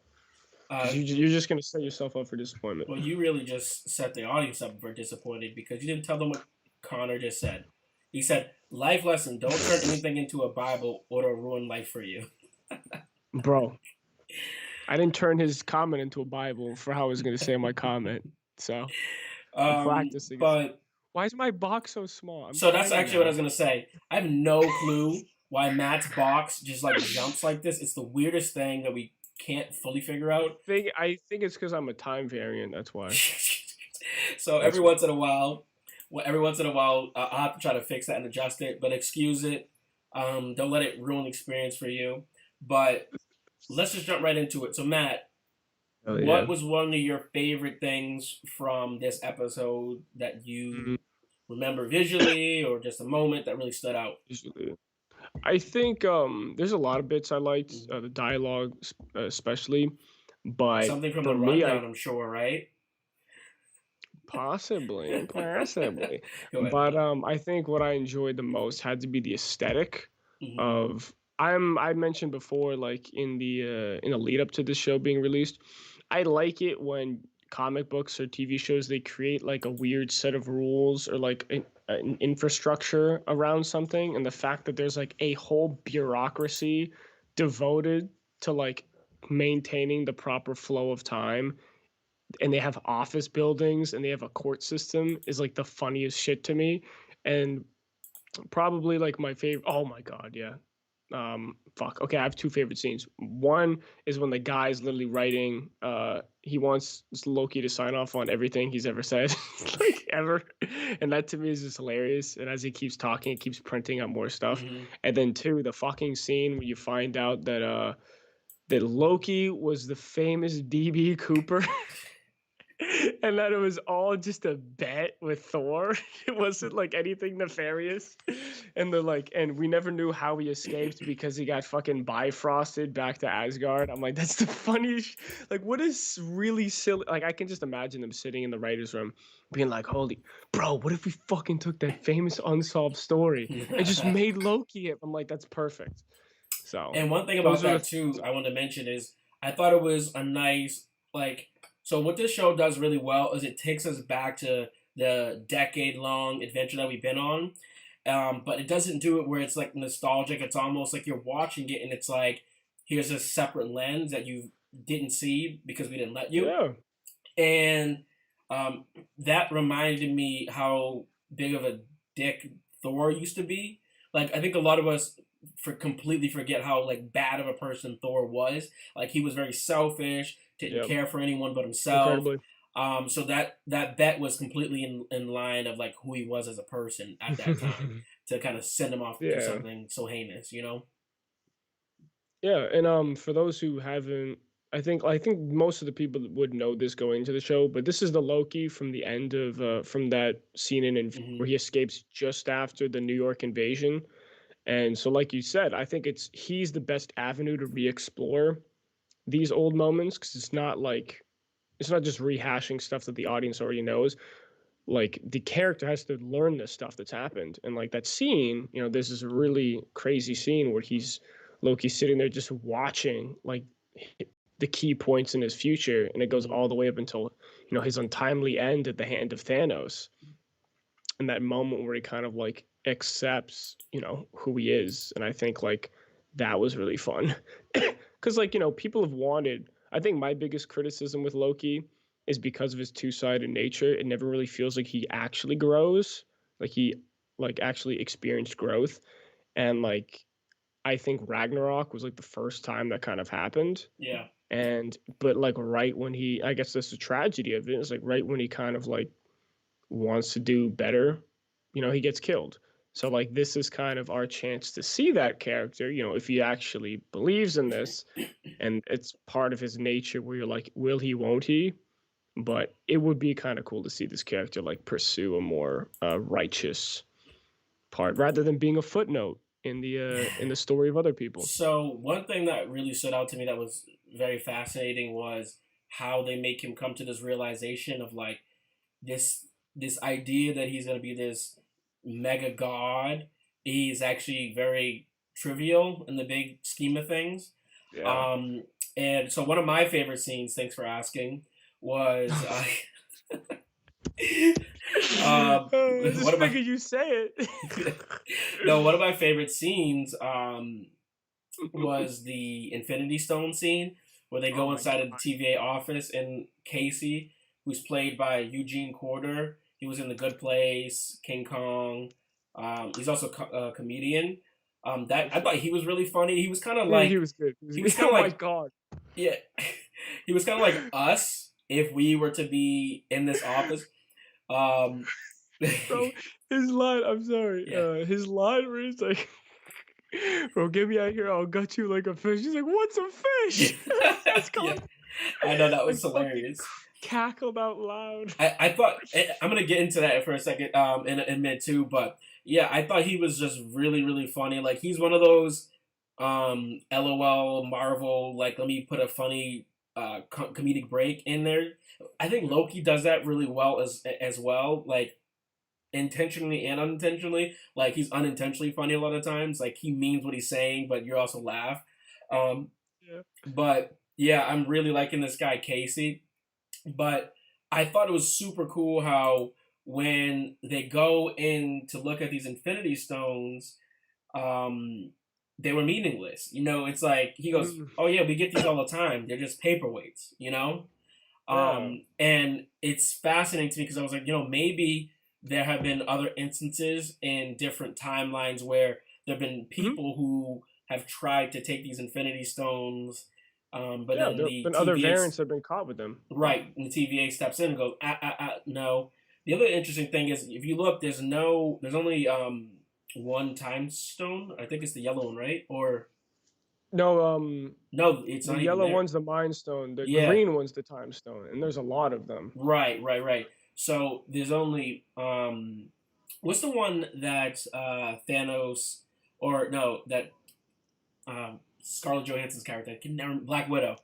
Uh, You're just gonna set yourself up for disappointment. well, you really just set the audience up for disappointed because you didn't tell them what Connor just said. He said, "Life lesson: don't turn anything into a Bible, or it'll ruin life for you." Bro, I didn't turn his comment into a Bible for how I was gonna say my comment. So I'm practicing. But why is my box so small? so that's actually what I was gonna say. I have no clue why Matt's box just like jumps like this. It's the weirdest thing that we can't fully figure out. I think it's because I'm a time variant. That's why. So every once in a while, I'll have to try to fix that and adjust it. But excuse it. Don't let it ruin the experience for you. But let's just jump right into it. So Matt, what was one of your favorite things from this episode that you remember visually, or just a moment that really stood out? Visually, I think there's a lot of bits I liked, the dialogue especially, but Something from for the me, rundown, I'm sure, right? possibly, Go ahead. but I think what I enjoyed the most had to be the aesthetic Mhm. of. I mentioned before, like in the lead up to this show being released, I like it when comic books or TV shows they create like a weird set of rules or like an infrastructure around something, and the fact that there's like a whole bureaucracy devoted to like maintaining the proper flow of time, and they have office buildings and they have a court system is like the funniest shit to me. And probably like my favorite, oh my god, yeah, fuck, okay, I have two favorite scenes. One is when the guy's literally writing, he wants Loki to sign off on everything he's ever said, like ever, and that to me is just hilarious. And as he keeps talking, it keeps printing out more stuff. And then two, the fucking scene where you find out that Loki was the famous DB Cooper. And that it was all just a bet with Thor. It wasn't like anything nefarious. And and we never knew how he escaped because he got fucking bifrosted back to Asgard. I'm like, that's the funniest. Like, what is really silly? Like, I can just imagine them sitting in the writer's room being like, holy, bro, what if we fucking took that famous unsolved story and just made Loki it? I'm like, that's perfect. So, and one thing about that too, I want to mention is I thought it was a nice, like, so what this show does really well is it takes us back to the decade-long adventure that we've been on, but it doesn't do it where it's like nostalgic. It's almost like you're watching it and it's like, here's a separate lens that you didn't see because we didn't let you. Yeah. And that reminded me how big of a dick Thor used to be. Like, I think a lot of us completely forget how like bad of a person Thor was. Like, he was very selfish, didn't care for anyone but himself. Incredibly. So that bet was completely in line of like who he was as a person at that time to kind of send him off to something so heinous, you know? Yeah, and for those who haven't, I think most of the people would know this going into the show, but this is the Loki from the end of from that scene in where he escapes just after the New York invasion. And so, like you said, I think he's the best avenue to re-explore these old moments, because it's not just rehashing stuff that the audience already knows. Like, the character has to learn this stuff that's happened. And like that scene, this is a really crazy scene where Loki's sitting there just watching like the key points in his future, and it goes all the way up until his untimely end at the hand of Thanos. And that moment where he kind of like accepts who he is. And I think like that was really fun. Because like people have wanted, I think my biggest criticism with Loki is because of his two-sided nature. It never really feels like he actually grows, like he actually experienced growth. And like I think Ragnarok was like the first time that kind of happened. Yeah. But like right when I guess that's the tragedy of it, is like right when he kind of like wants to do better, he gets killed. So like this is kind of our chance to see that character, if he actually believes in this, and it's part of his nature where you're like, will he, won't he? But it would be kind of cool to see this character like pursue a more righteous part rather than being a footnote in the story of other people. So one thing that really stood out to me that was very fascinating was how they make him come to this realization of like this idea that he's going to be this mega god. He's actually very trivial in the big scheme of things. Yeah. And so one of my favorite scenes, thanks for asking, was Just one of my figured you say it. no, one of my favorite scenes was the Infinity Stone scene where they Oh go my inside god. of the TVA office and Casey, who's played by Eugene Corder, he was in The Good Place, King Kong. He's also a comedian. That I thought he was really funny. He was kind of Yeah, he like was good. he was kind Oh of my like god. yeah, he was kind of like us if we were to be in this office. Um, Bro, his line, I'm sorry. yeah, His line where he's like, bro, get me out here, I'll gut you like a fish. He's like, what's a fish? That's yeah. called I know that like was fucking hilarious. cackled out loud. I thought I'm gonna get into that for a second in a minute too, but yeah, I thought he was just really funny. Like he's one of those LOL Marvel like let me put a funny comedic break in there. I think Loki does that really well as well, like intentionally and unintentionally. Like he's unintentionally funny a lot of times. Like he means what he's saying, but you also laugh. Um, Yeah. but yeah, I'm really liking this guy Casey. But I thought it was super cool how when they go in to look at these Infinity Stones, they were meaningless. You know, it's like he goes, Mm, "Oh yeah, we get these all the time. They're just paperweights." You know, yeah. and it's fascinating to me because I was like, maybe there have been other instances in different timelines where there have been Mhm. people who have tried to take these Infinity Stones, but Yeah, then there have the been other TVA variants that have been caught with them. right, and the TVA steps in and goes, no. The other interesting thing is if you look, there's only one time stone. I think it's the yellow one, right? Or No, no, it's the not even yellow there. one's the Mind Stone, the Yeah, green one's the Time Stone, and there's a lot of them. right. So there's only what's the one that Thanos or no that Scarlett Johansson's character? I can never Black Widow.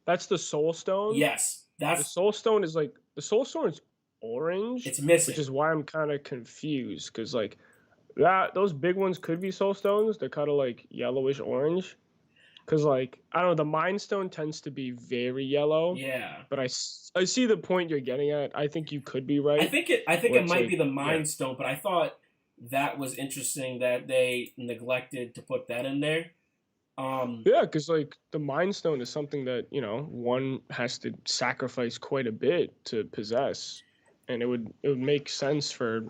That's the Soul Stone. Yes, The that's Soul Stone is like the Soul Stone is orange, it's which missing. is why I'm kind of confused because like that those big ones could be Soul Stones. They're kind of like yellowish orange. Because like I don't know, the Mind Stone tends to be very yellow, Yeah. but I see the point you're getting at. I think you could be right. I think Where it it's might like be the yeah. Mind Stone, but I thought that was interesting that they neglected to put that in there. Yeah, because like the Mind Stone is something that one has to sacrifice quite a bit to possess, and it would make sense for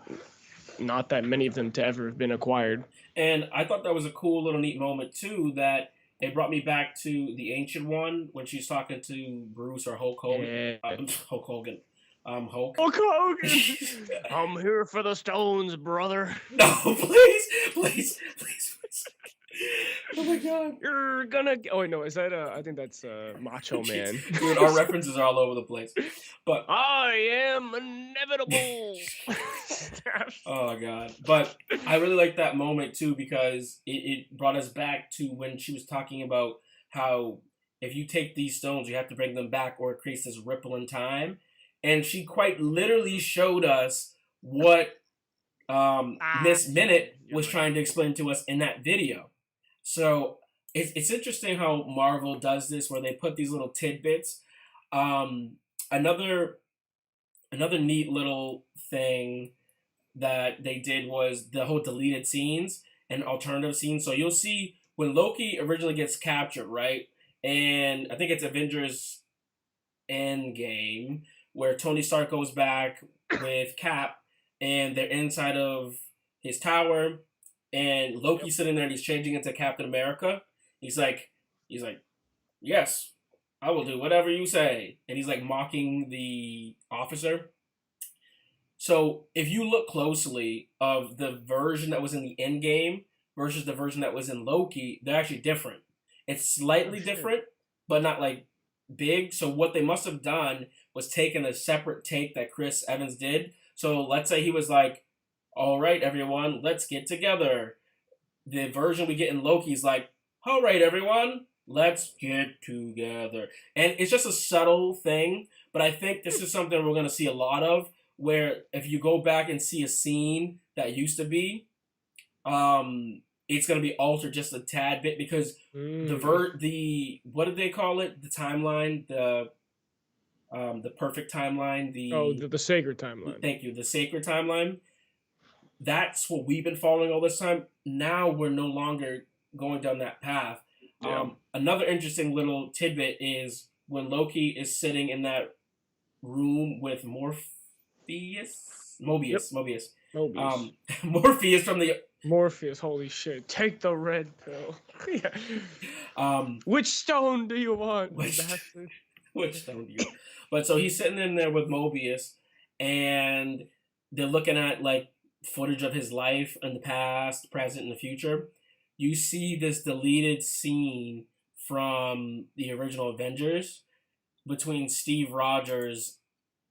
not that many of them to ever have been acquired. And I thought that was a cool little neat moment too. That it brought me back to the ancient one when she's talking to Bruce or Hulk Hogan. Yeah. Hulk Hogan. Hulk. Hulk Hogan. I'm here for the stones, brother. No, please. Oh my god. You're gonna. Oh wait, no, is that? I think that's Macho Man. Dude, our references are all over the place. But I am inevitable. oh god. But I really like that moment too because it brought us back to when she was talking about how if you take these stones, you have to bring them back or it creates this ripple in time. And she quite literally showed us what Miss Minute was trying to explain to us in that video. So it's interesting how Marvel does this where they put these little tidbits. Another neat little thing that they did was the whole deleted scenes and alternative scenes. So you'll see when Loki originally gets captured, right? And I think it's Avengers Endgame where Tony Stark goes back with Cap and they're inside of his tower and Loki's sitting there and he's changing into Captain America. He's like, yes, I will do whatever you say. And he's like mocking the officer. So if you look closely of the version that was in the Endgame versus the version that was in Loki, they're actually different. It's slightly different, but not like big. So what they must have done was taken a separate take that Chris Evans did. So let's say he was like, all right, everyone, let's get together. The version we get in Loki's like, all right, everyone, let's get together. And it's just a subtle thing, but I think this is something we're going to see a lot of, where if you go back and see a scene that used to be, it's going to be altered just a tad bit because the what did they call it? The timeline, the perfect timeline, the sacred timeline. Thank you, the sacred timeline. That's what we've been following all this time. Now we're no longer going down that path. Yeah. Another interesting little tidbit is when Loki is sitting in that room with Mobius. Morpheus from the Morpheus, holy shit! Take the red pill. Which stone do you want? Which stone do you want? But so he's sitting in there with Mobius, and they're looking at like footage of his life in the past, present, and the future. You see this deleted scene from the original Avengers between Steve Rogers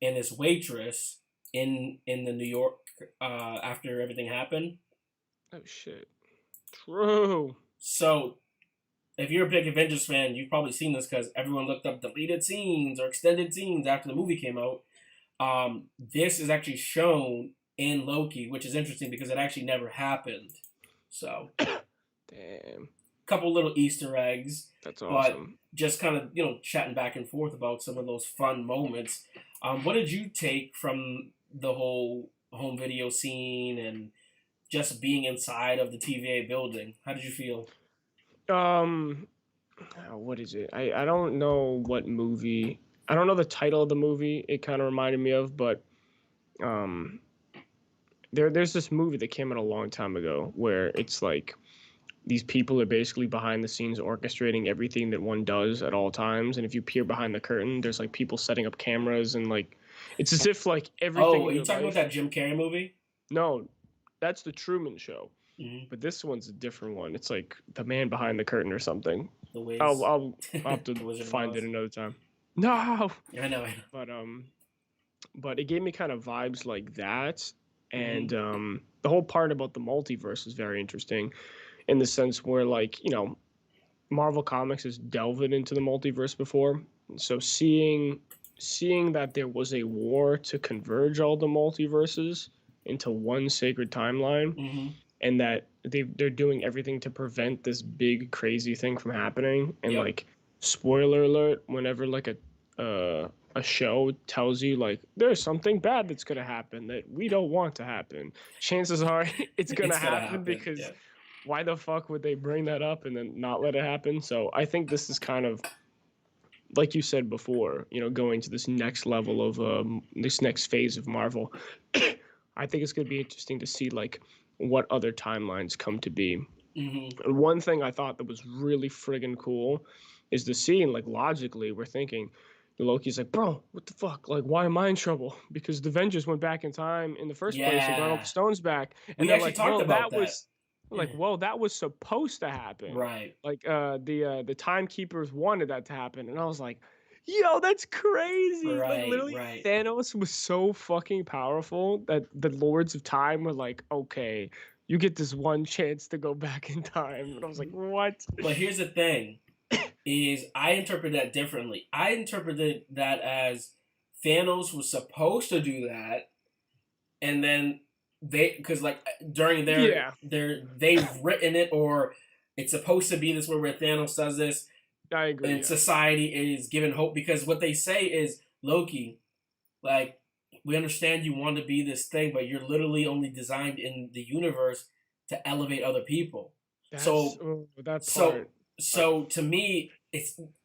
and his waitress in the New York after everything happened. Oh shit! True. So, if you're a big Avengers fan, you've probably seen this because everyone looked up deleted scenes or extended scenes after the movie came out. This is actually shown in Loki, which is interesting because it actually never happened. So, damn. Couple little Easter eggs. That's awesome. But just kind of, chatting back and forth about some of those fun moments. What did you take from the whole home video scene and just being inside of the TVA building? How did you feel? What is it? I don't know what movie. I don't know the title of the movie. It kind of reminded me of, but there's this movie that came out a long time ago where it's like these people are basically behind the scenes orchestrating everything that one does at all times. And if you peer behind the curtain, there's like people setting up cameras and like, it's as if like everything. Oh, are you talking about that Jim Carrey movie? No, that's the Truman Show. Mm-hmm. But this one's a different one. It's like the man behind the curtain or something. The Wiz. I'll have to find it another time. No. I know. But it gave me kind of vibes like that. And the whole part about the multiverse is very interesting in the sense where, like, Marvel Comics has delved into the multiverse before. So seeing that there was a war to converge all the multiverses into one sacred timeline, and that they're doing everything to prevent this big crazy thing from happening. And like, spoiler alert, whenever like a show tells you like there's something bad that's gonna happen that we don't want to happen, chances are it's gonna happen because why the fuck would they bring that up and then not let it happen? So I think this is kind of, like you said before, going to this next level of this next phase of Marvel. I think it's going to be interesting to see like what other timelines come to be. And one thing I thought that was really friggin' cool is the scene, like logically, we're thinking, Loki's like, bro, what the fuck? Like, why am I in trouble? Because the Avengers went back in time in the first place and got all the stones back. And we actually talked about that. Well, that was supposed to happen. Right. Like, the timekeepers wanted that to happen. And I was like, yo, that's crazy. Right, like, literally, Thanos was so fucking powerful that the Lords of Time were like, okay, you get this one chance to go back in time. And I was like, what? But here's the thing, is I interpreted that differently. I interpreted that as Thanos was supposed to do that, and then because like during they've written it, or it's supposed to be this way where Thanos does this. I agree. And society is given hope because what they say is, Loki, like, we understand you want to be this thing, but you're literally only designed in the universe to elevate other people. So to me,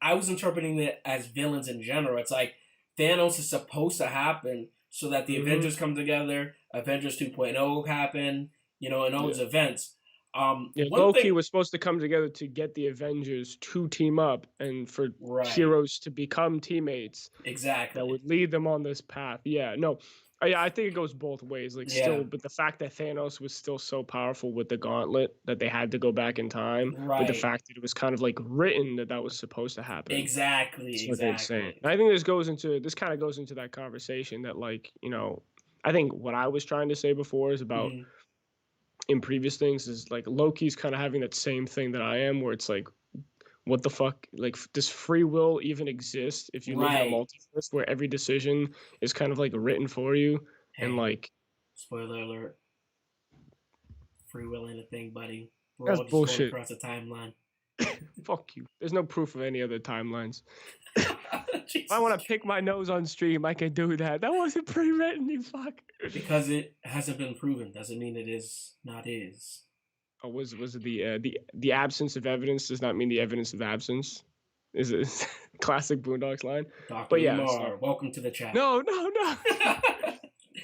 I was interpreting it as villains in general. It's like Thanos is supposed to happen so that the Avengers come together, Avengers 2.0 happen, and all those events. Loki was supposed to come together to get the Avengers to team up and for heroes to become teammates. Exactly. That would lead them on this path. Yeah, no. I think it goes both ways. Like, still, but the fact that Thanos was still so powerful with the gauntlet that they had to go back in time, but the fact that it was kind of like written that was supposed to happen. Exactly. What they're saying. And I think this kind of goes into that conversation that, like, I think what I was trying to say before is about in previous things is like Loki's kind of having that same thing that I am, where it's like, what the fuck? Like, does free will even exist if you live in a multiverse where every decision is kind of like written for you? Hey, and like, spoiler alert, free will ain't a thing, buddy. We're That's all just bullshit. going across the timeline. Fuck you. There's no proof of any other timelines. Jesus. If I want to pick my nose on stream, I can do that. That wasn't pre-written, you fuck. Because it hasn't been proven doesn't mean it is not is. Oh, was it the absence of evidence does not mean the evidence of absence? Is it classic Boondocks line? Dr. But yeah, Umar, welcome to the chat. No.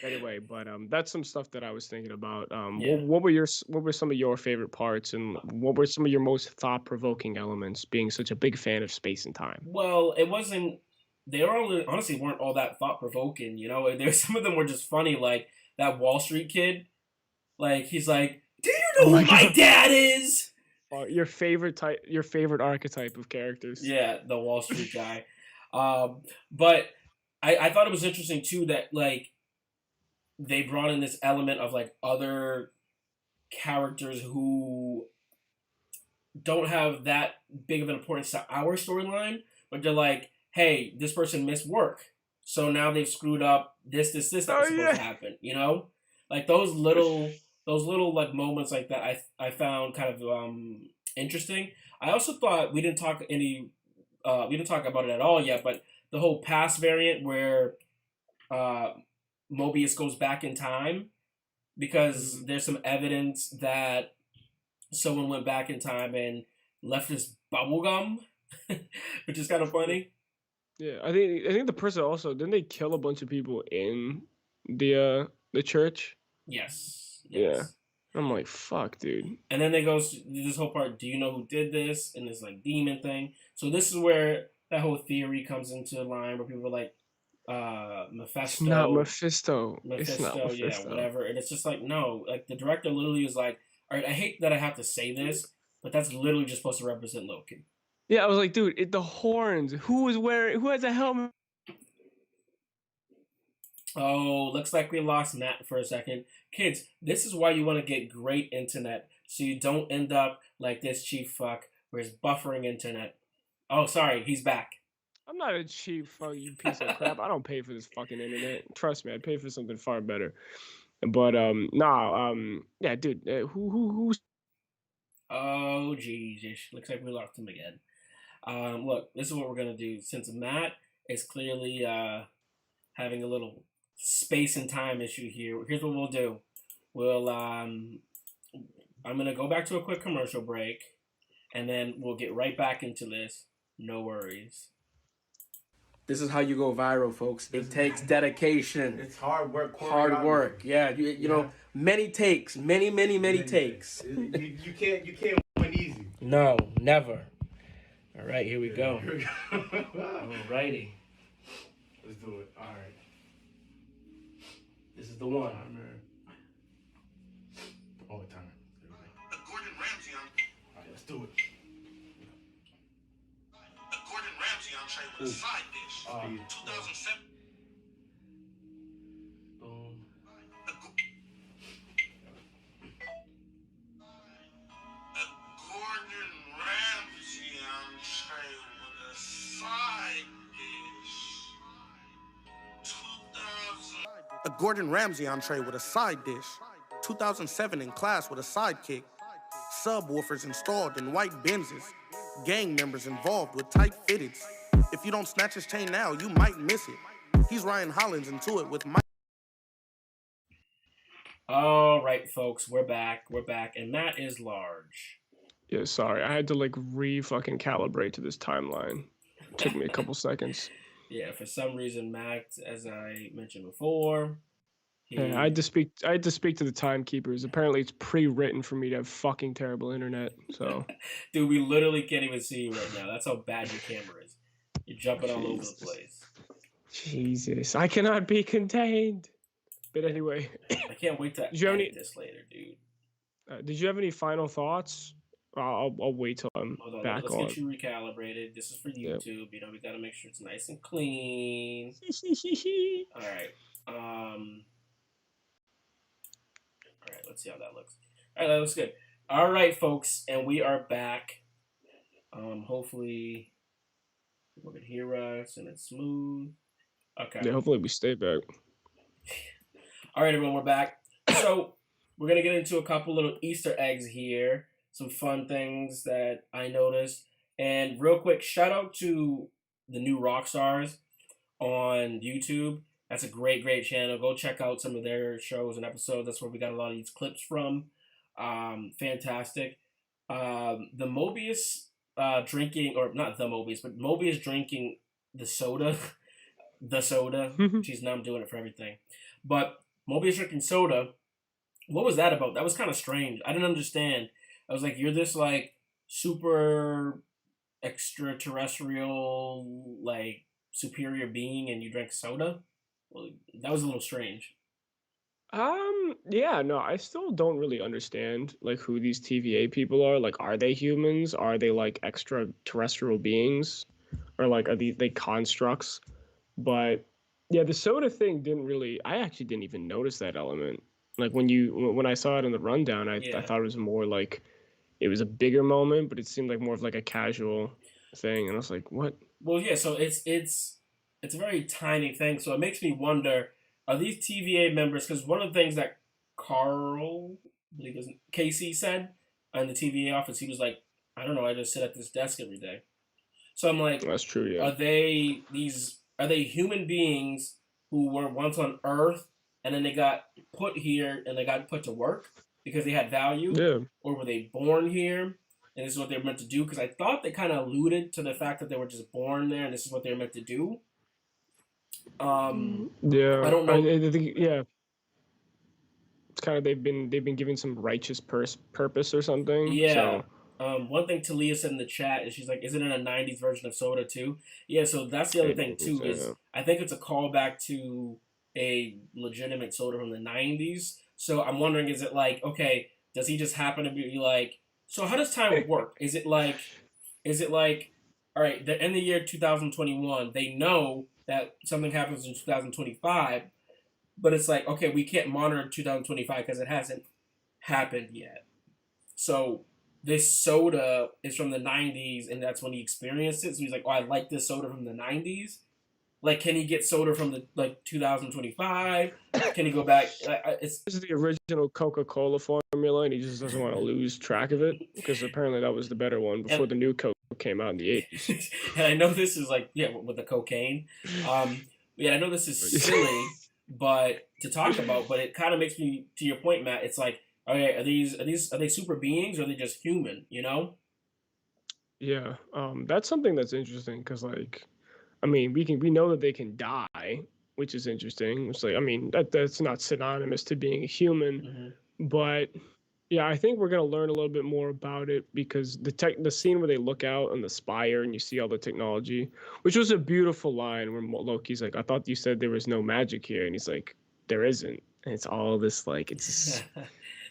Anyway, but that's some stuff that I was thinking about. Yeah. What were some of your favorite parts, and what were some of your most thought-provoking elements? Being such a big fan of space and time. Well, it wasn't. They honestly weren't all that thought provoking. You know, there's some of them were just funny. Like that Wall Street kid. Like he's like, "Do you know who my dad is?" Your favorite archetype of characters. Yeah, the Wall Street guy. But I thought it was interesting too that like they brought in this element of like other characters who don't have that big of an importance to our storyline, but they're like, hey, this person missed work, so now they've screwed up this that was supposed to happen. You know, like those little like moments like that I found kind of interesting. I also thought we didn't talk about it at all yet, but the whole past variant where Mobius goes back in time because there's some evidence that someone went back in time and left this bubble gum, which is kind of funny. Yeah, I think the person also didn't they kill a bunch of people in the church? Yes. Yeah. I'm like, fuck, dude. And then they goes this whole part, do you know who did this? And this like demon thing. So this is where that whole theory comes into line where people are like, Mephisto. It's not Mephisto. Mephisto, It's not Mephisto. Yeah, whatever. And it's just like, no. Like, the director literally is like, all right, I hate that I have to say this, but that's literally just supposed to represent Loki. Yeah, I was like, dude, the horns. Who has a helmet? Oh, looks like we lost Matt for a second. Kids, this is why you want to get great internet, so you don't end up like this cheap fuck, where it's buffering internet. Oh, sorry, he's back. I'm not a cheap fuck, you piece of crap. I don't pay for this fucking internet. Trust me, I'd pay for something far better. But yeah, dude, who's? Oh, Jesus, looks like we lost him again. Look, this is what we're gonna do. Since Matt is clearly having a little space and time issue here, here's what we'll do. We'll I'm gonna go back to a quick commercial break, and then we'll get right back into this. No worries. This is how you go viral, folks. It takes dedication. It's hard work. Hard work. Yeah, you know, many takes, many takes. You can't win easy. No, never. All right, here we go. Alrighty. Let's do it. All right. This is the one. All the time. Gordon Ramsay on. All right, let's do it. Gordon Ramsay entree with a side dish. 2007. Boom. Gordon Ramsay entree with a side dish. 2000. A Gordon Ramsay entree with a side dish. 2007 in class with a sidekick. Subwoofers installed in white Benzes. Gang members involved with tight fitteds. If you don't snatch his chain now, you might miss it. He's Ryan Hollins into it with Mike. All right, folks, we're back, and Matt is large. Yeah, sorry, I had to like fucking calibrate to this timeline. It took me a couple seconds. Yeah, for some reason, Matt, as I mentioned before, I had to speak to the timekeepers. Apparently, it's pre-written for me to have fucking terrible internet. So, dude, we literally can't even see you right now. That's how bad your camera is. You're jumping all over the place. Jesus, I cannot be contained. But anyway, I can't wait to edit this later, dude. Did you have any final thoughts? I'll wait till I'm back let's on. Let's get you recalibrated. This is for YouTube. Yep. You know, we gotta make sure it's nice and clean. All right. All right, let's see how that looks. All right, that looks good. All right, folks, and we are back. Hopefully people can hear us and it's smooth. Okay. Yeah, hopefully we stay back. All right, everyone, we're back. So we're gonna get into a couple little Easter eggs here. some fun things that I noticed. And real quick, shout out to the new rock stars on YouTube. That's a great channel. Go check out some of their shows and episodes. That's where we got a lot of these clips from. Fantastic. The Mobius drinking, or not the Mobius, but Mobius drinking the soda. The soda. Jeez, now I'm doing it for everything. But Mobius drinking soda, what was that about? That was kind of strange. I didn't understand. I was like, you're this like super extraterrestrial, like superior being, and you drink soda? Well, that was a little strange. Yeah, no, I still don't really understand like who these TVA people are. Like, are they humans? Are they like extraterrestrial beings? Or like are they constructs? But yeah, the soda thing didn't really I actually didn't even notice that element. Like when I saw it in the rundown, I Yeah. thought it was more like it was a bigger moment, but it seemed like more of like a casual thing, and I was like, what? Well, yeah. So it's a very tiny thing. So it makes me wonder: are these TVA members? Because one of the things that Carl, I believe it was Casey, said in the TVA office, he was like, I don't know, I just sit at this desk every day. So I'm like, That's true, yeah. are they human beings who were once on Earth and then they got put here and they got put to work because they had value? Yeah. Or were they born here and this is what they were meant to do? Because I thought they kind of alluded to the fact that they were just born there and this is what they were meant to do. Yeah. I don't know. I think, yeah. It's kind of they've been given some righteous purpose or something. Yeah. So. One thing Talia said in the chat is she's like, isn't it a 90s version of soda too? Yeah, so that's the other thing too, is I think it's a callback to a legitimate soda from the 90s. So I'm wondering, is it like, okay, does he just happen to be like, so how does time work? Is it like, all right, they're in the year 2021, they know that something happens in 2025, but it's like, okay, we can't monitor 2025 because it hasn't happened yet. So this soda is from the 90s and that's when he experienced it. So he's like, oh, I like this soda from the 90s. Like, can he get soda from the 2025? Can he go back? This is the original Coca-Cola formula, and he just doesn't want to lose track of it because apparently that was the better one before the new Coke came out in the 80s. And I know this is like, yeah, with the cocaine. Yeah, I know this is silly, but to talk about, but it kind of makes me, to your point, Matt. It's like, okay, are they super beings or are they just human? You know? Yeah, that's something that's interesting because, like, I mean, we know that they can die, which is interesting. It's like, I mean, that's not synonymous to being a human, but yeah, I think we're gonna learn a little bit more about it because the scene where they look out on the spire and you see all the technology, which was a beautiful line where Loki's like, I thought you said there was no magic here, and he's like, there isn't, and it's all this like it's this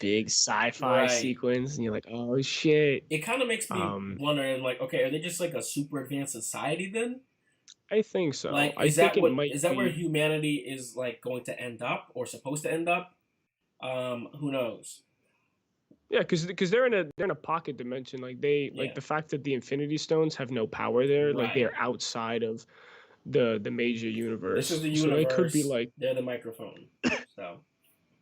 big sci-fi sequence, and you're like, oh shit. It kind of makes me wonder, like, okay, are they just like a super advanced society then? I think so. Like, is that where humanity is like going to end up or supposed to end up? Who knows? Yeah, because they're in a pocket dimension. Like like the fact that the Infinity Stones have no power there, like they're outside of the major universe. This is the universe. So it could be like they're the microphone. So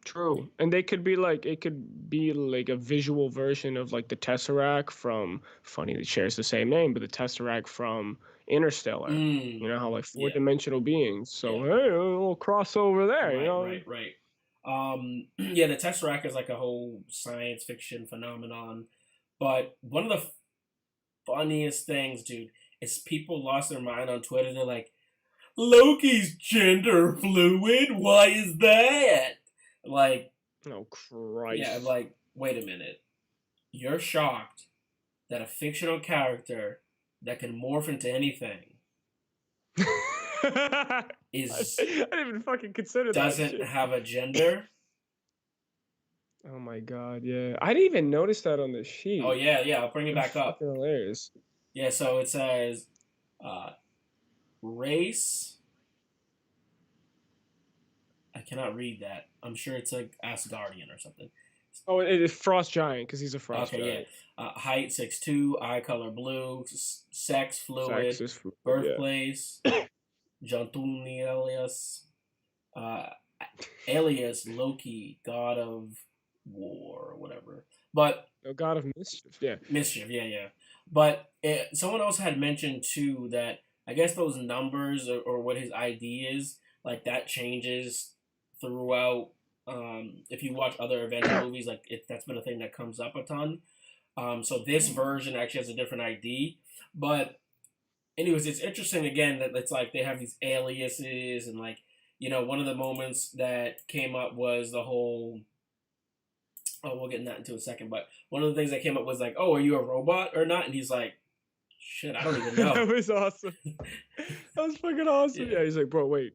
true, and they could be like a visual version of like the Tesseract from. Funny, it shares the same name, but the Tesseract from Interstellar. You know how like four-dimensional beings. So hey, a little crossover there. You know, right. Yeah, the Tesseract is like a whole science fiction phenomenon. But one of the funniest things, dude, is people lost their mind on Twitter. They're like, Loki's gender fluid? Why is that? Like, oh Christ. Yeah, like, wait a minute. You're shocked that a fictional character that can morph into anything I didn't even fucking consider that. Doesn't have a gender. Oh my god, yeah. I didn't even notice that on the sheet. Oh yeah, I'll bring it back up. Hilarious. Yeah, so it says race. I cannot read that. I'm sure it's like Asgardian or something. Oh, it is Frost Giant because he's a Frost Giant. Yeah. Height 6'2", eye color blue, sex fluid, birthplace, Jantuni alias, alias Loki, god of War or whatever. But God of Mischief. Yeah. Mischief, yeah. But someone else had mentioned too that I guess those numbers or what his ID is, like that changes throughout. If you watch other Avenger movies, like that's been a thing that comes up a ton. So this version actually has a different ID. But anyways, it's interesting again that it's like they have these aliases and like, one of the moments that came up was the whole. Oh, we'll get into that into a second. But one of the things that came up was like, "Oh, are you a robot or not?" And he's like, "Shit, I don't even know." That was awesome. That was fucking awesome. Yeah, he's like, bro, wait.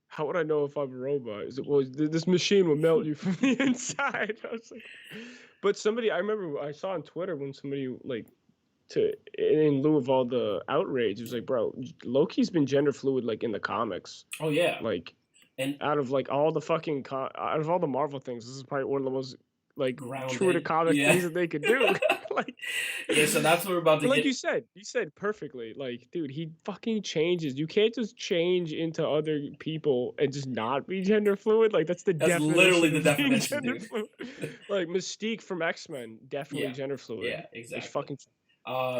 How would I know if I'm a robot? Is it, well, this machine will melt you from the inside. I was like, but I remember I saw on Twitter when somebody like in lieu of all the outrage, it was like, bro, Loki's been gender fluid like in the comics. Oh yeah, like, and out of like all the fucking out of all the Marvel things, this is probably one of the most like grounded. True to comic things that they could do. Like, yeah, so that's what we're about to like get. you said perfectly. Like, dude, he fucking changes. You can't just change into other people and just not be gender fluid. Like, that's literally the definition, dude. Like Mystique from X-Men, definitely gender fluid. Yeah, exactly. She fucking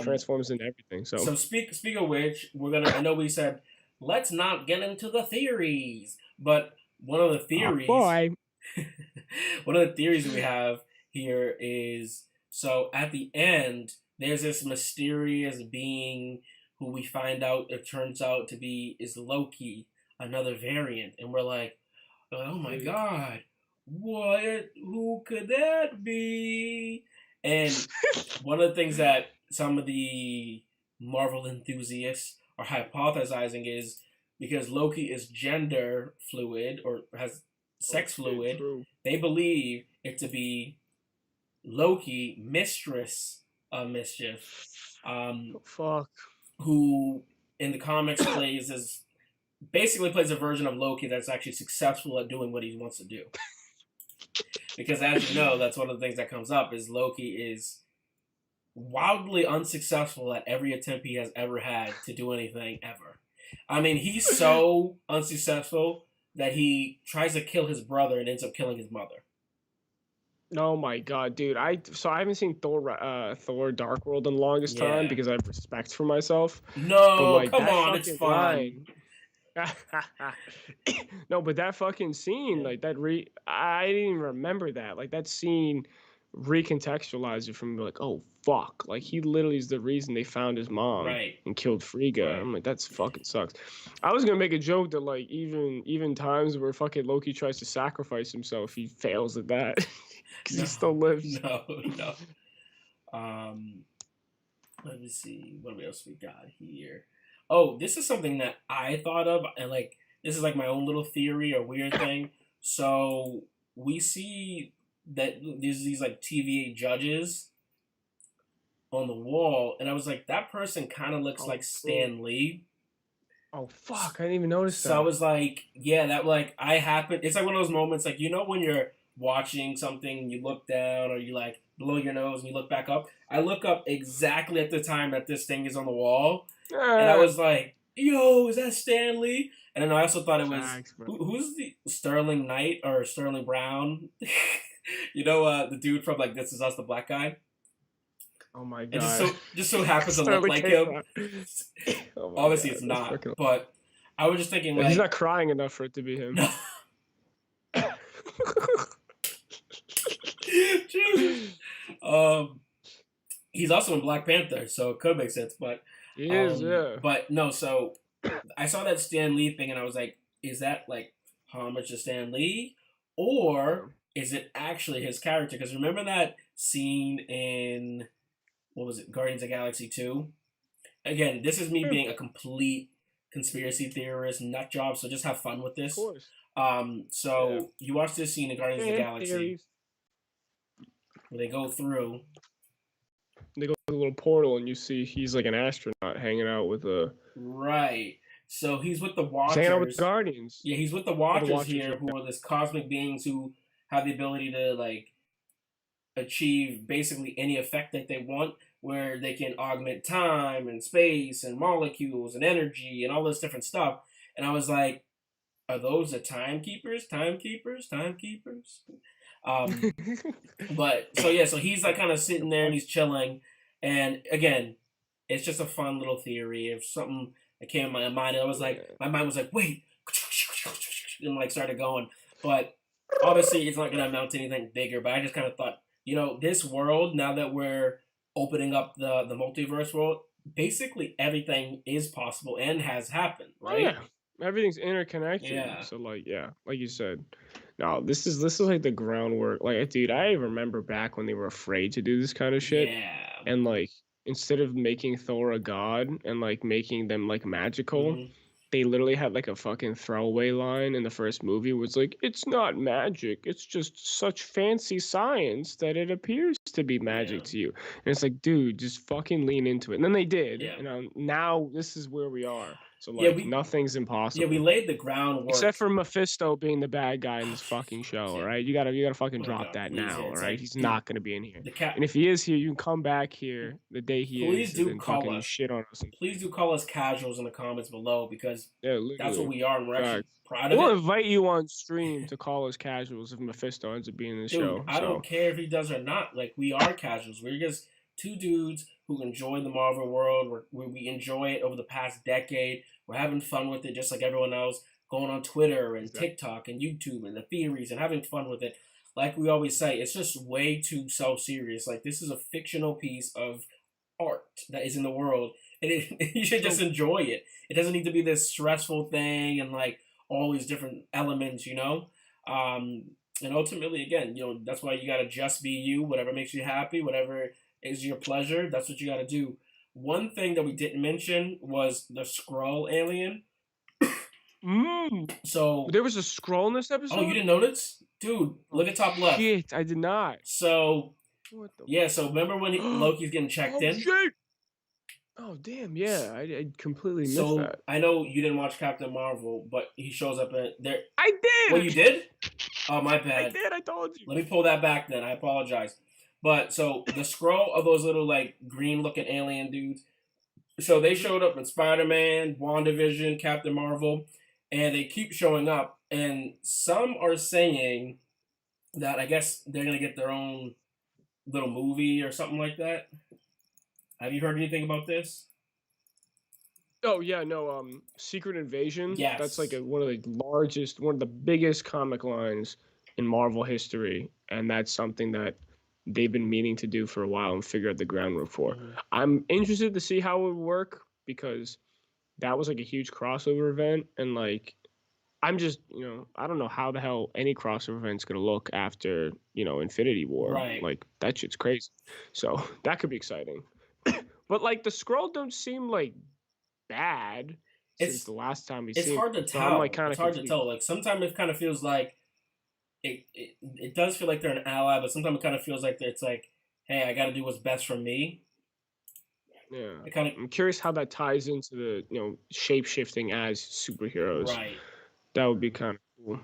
transforms into everything. So speak of which, I know we said let's not get into the theories, but one of the theories, one of the theories we have here is, so at the end, there's this mysterious being who we find out it turns out to be is Loki, another variant, and we're like, oh my god, who could that be? And one of the things that some of the Marvel enthusiasts are hypothesizing is because Loki is gender fluid or has sex fluid, they believe it to be Loki, mistress of mischief, who in the comics basically plays a version of Loki that's actually successful at doing what he wants to do. Because as you know, that's one of the things that comes up is Loki is wildly unsuccessful at every attempt he has ever had to do anything ever. I mean, he's so unsuccessful that he tries to kill his brother and ends up killing his mother. Oh my god, dude! I haven't seen Thor Dark World in the longest time because I have respect for myself. No, but like, come on, it's fine. No, but that fucking scene, like that I didn't even remember that. Like that scene recontextualized it from like, oh fuck, like he literally is the reason they found his mom and killed Frigga. Right. I'm like, that's fucking sucks. I was gonna make a joke that like even times where fucking Loki tries to sacrifice himself, he fails at that. Because he still lives. No. Let me see. What else we got here? Oh, this is something that I thought of, and like this is like my own little theory or weird thing. So we see that there's these like TVA judges on the wall, and I was like, that person kind of looks like Stan Lee. Oh fuck! I didn't even notice that. So I was like, yeah, that like it's like one of those moments, like when you're watching something, you look down or you like blow your nose and you look back up. I look up exactly at the time that this thing is on the wall, and I was like, "Yo, is that Stan Lee?" And then I also thought it was who's the Sterling Knight or Sterling Brown? The dude from like This Is Us, the black guy. Oh my god! It just so happens to look like him. Obviously, it's not. But I was just thinking, like, he's not crying enough for it to be him. No. Jesus. He's also in Black Panther, so it could make sense. But he is, yeah. But no, so I saw that Stan Lee thing, and I was like, is that like homage to Stan Lee, or is it actually his character? Because remember that scene in what was it, Guardians of the Galaxy 2? Again, this is me being a complete conspiracy theorist, nut job. So just have fun with this. Of course. You watch this scene in Guardians of the Galaxy where they go through. They go through a little portal, and you see he's like an astronaut hanging out with a. Right. So he's with the Watchers. He's hanging out with the Guardians. Yeah, he's with the Watchers here, who are this cosmic beings who have the ability to like achieve basically any effect that they want, where they can augment time and space and molecules and energy and all this different stuff. And I was like, are those the timekeepers? But so yeah, so he's like kind of sitting there and he's chilling, and again, it's just a fun little theory. If something that came in my mind, I was like, my mind was like, wait, and like started going, but obviously it's not gonna amount to anything bigger. But I just kind of thought, this world now that we're opening up the multiverse world, basically everything is possible and has happened, Oh right? yeah, everything's interconnected. Yeah. So like, yeah, like you said, no, this is like the groundwork. Like, dude, I remember back when they were afraid to do this kind of shit, Yeah. and like instead of making Thor a god and like making them like magical, Mhm. they literally had like a fucking throwaway line in the first movie was like, it's not magic, it's just such fancy science that it appears to be magic Yeah. to you. And it's like, dude, just fucking lean into it. And then they did. Yeah. And now this is where we are. So Yeah, like nothing's we impossible. laid the groundwork. Except for Mephisto being the bad guy in this fucking show, all Yeah. right? You gotta fucking Oh my drop God, that please, now, yeah, all it's right? like, He's dude, not gonna be in here. the cat. And if he is here, you can come back here the day he Please is do and call fucking us. shit on us. Please do call us casuals in the comments below, because Yeah, that's what literally. we are, and we're actually Facts. proud of We'll it. invite you on stream to call us casuals if Mephisto ends up being in the Dude, show. I So don't care if he does or not. Like, we are casuals. We're just two dudes who enjoy the Marvel world. We enjoy it over the past decade. We're having fun with it just like everyone else. Going on Twitter and TikTok and YouTube and the theories and having fun with it. Like we always say, it's just way too self-serious. Like, this is a fictional piece of art that is in the world, and you should just enjoy it. It doesn't need to be this stressful thing and like all these different elements, and ultimately, again, that's why you gotta just be you. Whatever makes you happy, whatever is your pleasure, that's what you gotta do. One thing that we didn't mention was the Skrull alien. So there was a scroll in this episode. Oh, you didn't notice, dude? Look at top left. Shit, I did not. So What the? yeah, so remember when Loki's getting checked in? Shit. Oh damn, yeah, I completely missed So that. I know you didn't watch Captain Marvel, but he shows up in there. I did. Well, you did? Oh, my bad. I did. I told you. Let me pull that back then. I apologize. But so the scroll of those little like green looking alien dudes. So they showed up in Spider-Man, WandaVision, Captain Marvel, and they keep showing up. And some are saying that I guess they're gonna get their own little movie or something like that. Have you heard anything about this? Oh yeah, no. Secret Invasion. Yes. That's like one of the biggest comic lines in Marvel history, and that's something that they've been meaning to do for a while and figure out the groundwork for. I'm interested to see how it would work because that was like a huge crossover event, and like I'm just I don't know how the hell any crossover event's gonna look after Infinity War. Right. Like that shit's crazy. So that could be exciting. But like the Skrull don't seem like bad since the last time we seen. It's hard to So tell. I'm like It's hard to tell. Like sometimes it kind of feels like it does feel like they're an ally, but sometimes it kind of feels like it's like, hey, I got to do what's best for me. Yeah. I'm curious how that ties into the shape shifting as superheroes. Right. That would be kind of cool.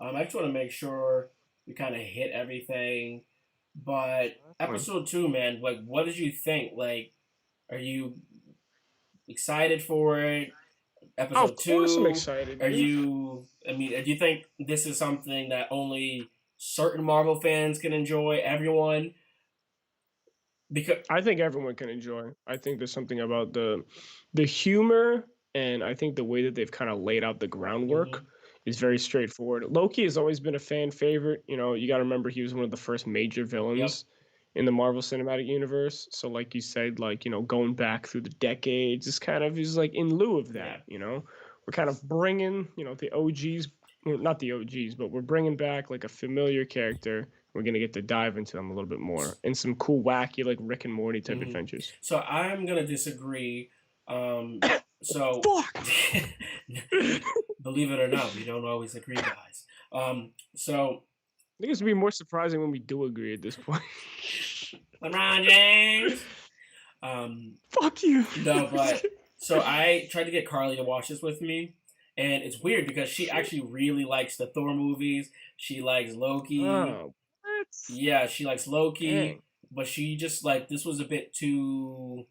I just want to make sure we kind of hit everything. But episode 2, man, like, what did you think? Like, are you excited for it? Episode 2. Of course I'm excited. Are you? I mean, do you think this is something that only certain Marvel fans can enjoy? Everyone? Because I think everyone can enjoy. I think there's something about the humor, and I think the way that they've kind of laid out the groundwork is very straightforward. Loki has always been a fan favorite. You got to remember he was one of the first major villains in the Marvel Cinematic Universe. So like you said, like, going back through the decades is kind of is like in lieu of that, We're kind of bringing, the OGs, well, not the OGs, but we're bringing back like a familiar character. We're going to get to dive into them a little bit more and some cool, wacky, like Rick and Morty type adventures. So I'm going to disagree. So believe it or not, we don't always agree, guys. So I think it's gonna be more surprising when we do agree at this point. LeBron James. Fuck you. No, but so I tried to get Carly to watch this with me, and it's weird because she actually really likes the Thor movies. She likes Loki. Oh, what? Yeah, she likes Loki, Dang. but she just like this was a bit too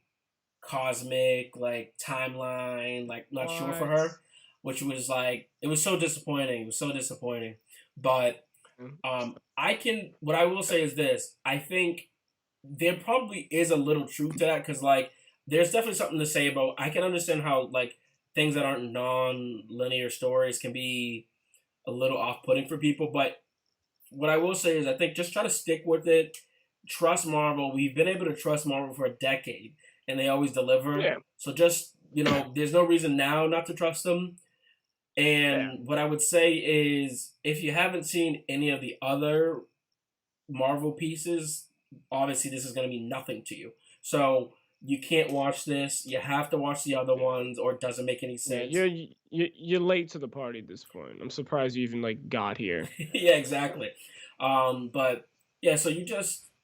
cosmic, like timeline, like not sure for her, which was like it was so disappointing. It was so disappointing, but What I will say is this. I think there probably is a little truth to that because, like, there's definitely something to say about. I can understand how, like, things that aren't non-linear stories can be a little off-putting for people. But what I will say is, I think just try to stick with it. Trust Marvel. We've been able to trust Marvel for a decade, and they always deliver. Yeah. So just, there's no reason now not to trust them. Yeah. And what I would say is, if you haven't seen any of the other Marvel pieces, obviously this is going to be nothing to you. So you can't watch this. You have to watch the other ones, or it doesn't make any sense. Yeah, you're late to the party at this point. I'm surprised you even like got here. Yeah, exactly. But yeah, so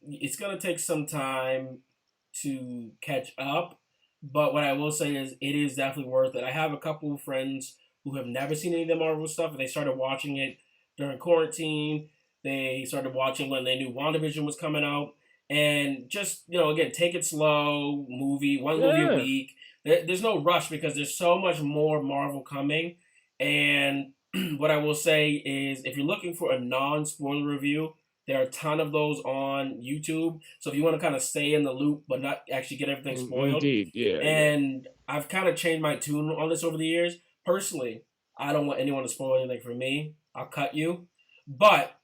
it's gonna take some time to catch up. But what I will say is, it is definitely worth it. I have a couple of friends who have never seen any of the Marvel stuff, and they started watching it during quarantine. They started watching when they knew WandaVision was coming out, and just again, take it slow. One movie a week. There's no rush because there's so much more Marvel coming, and what I will say is, if you're looking for a non-spoiler review, there are a ton of those on YouTube. So if you want to kind of stay in the loop but not actually get everything spoiled. Indeed, yeah. And I've kind of changed my tune on this over the years. Personally, I don't want anyone to spoil anything for me. I'll cut you. But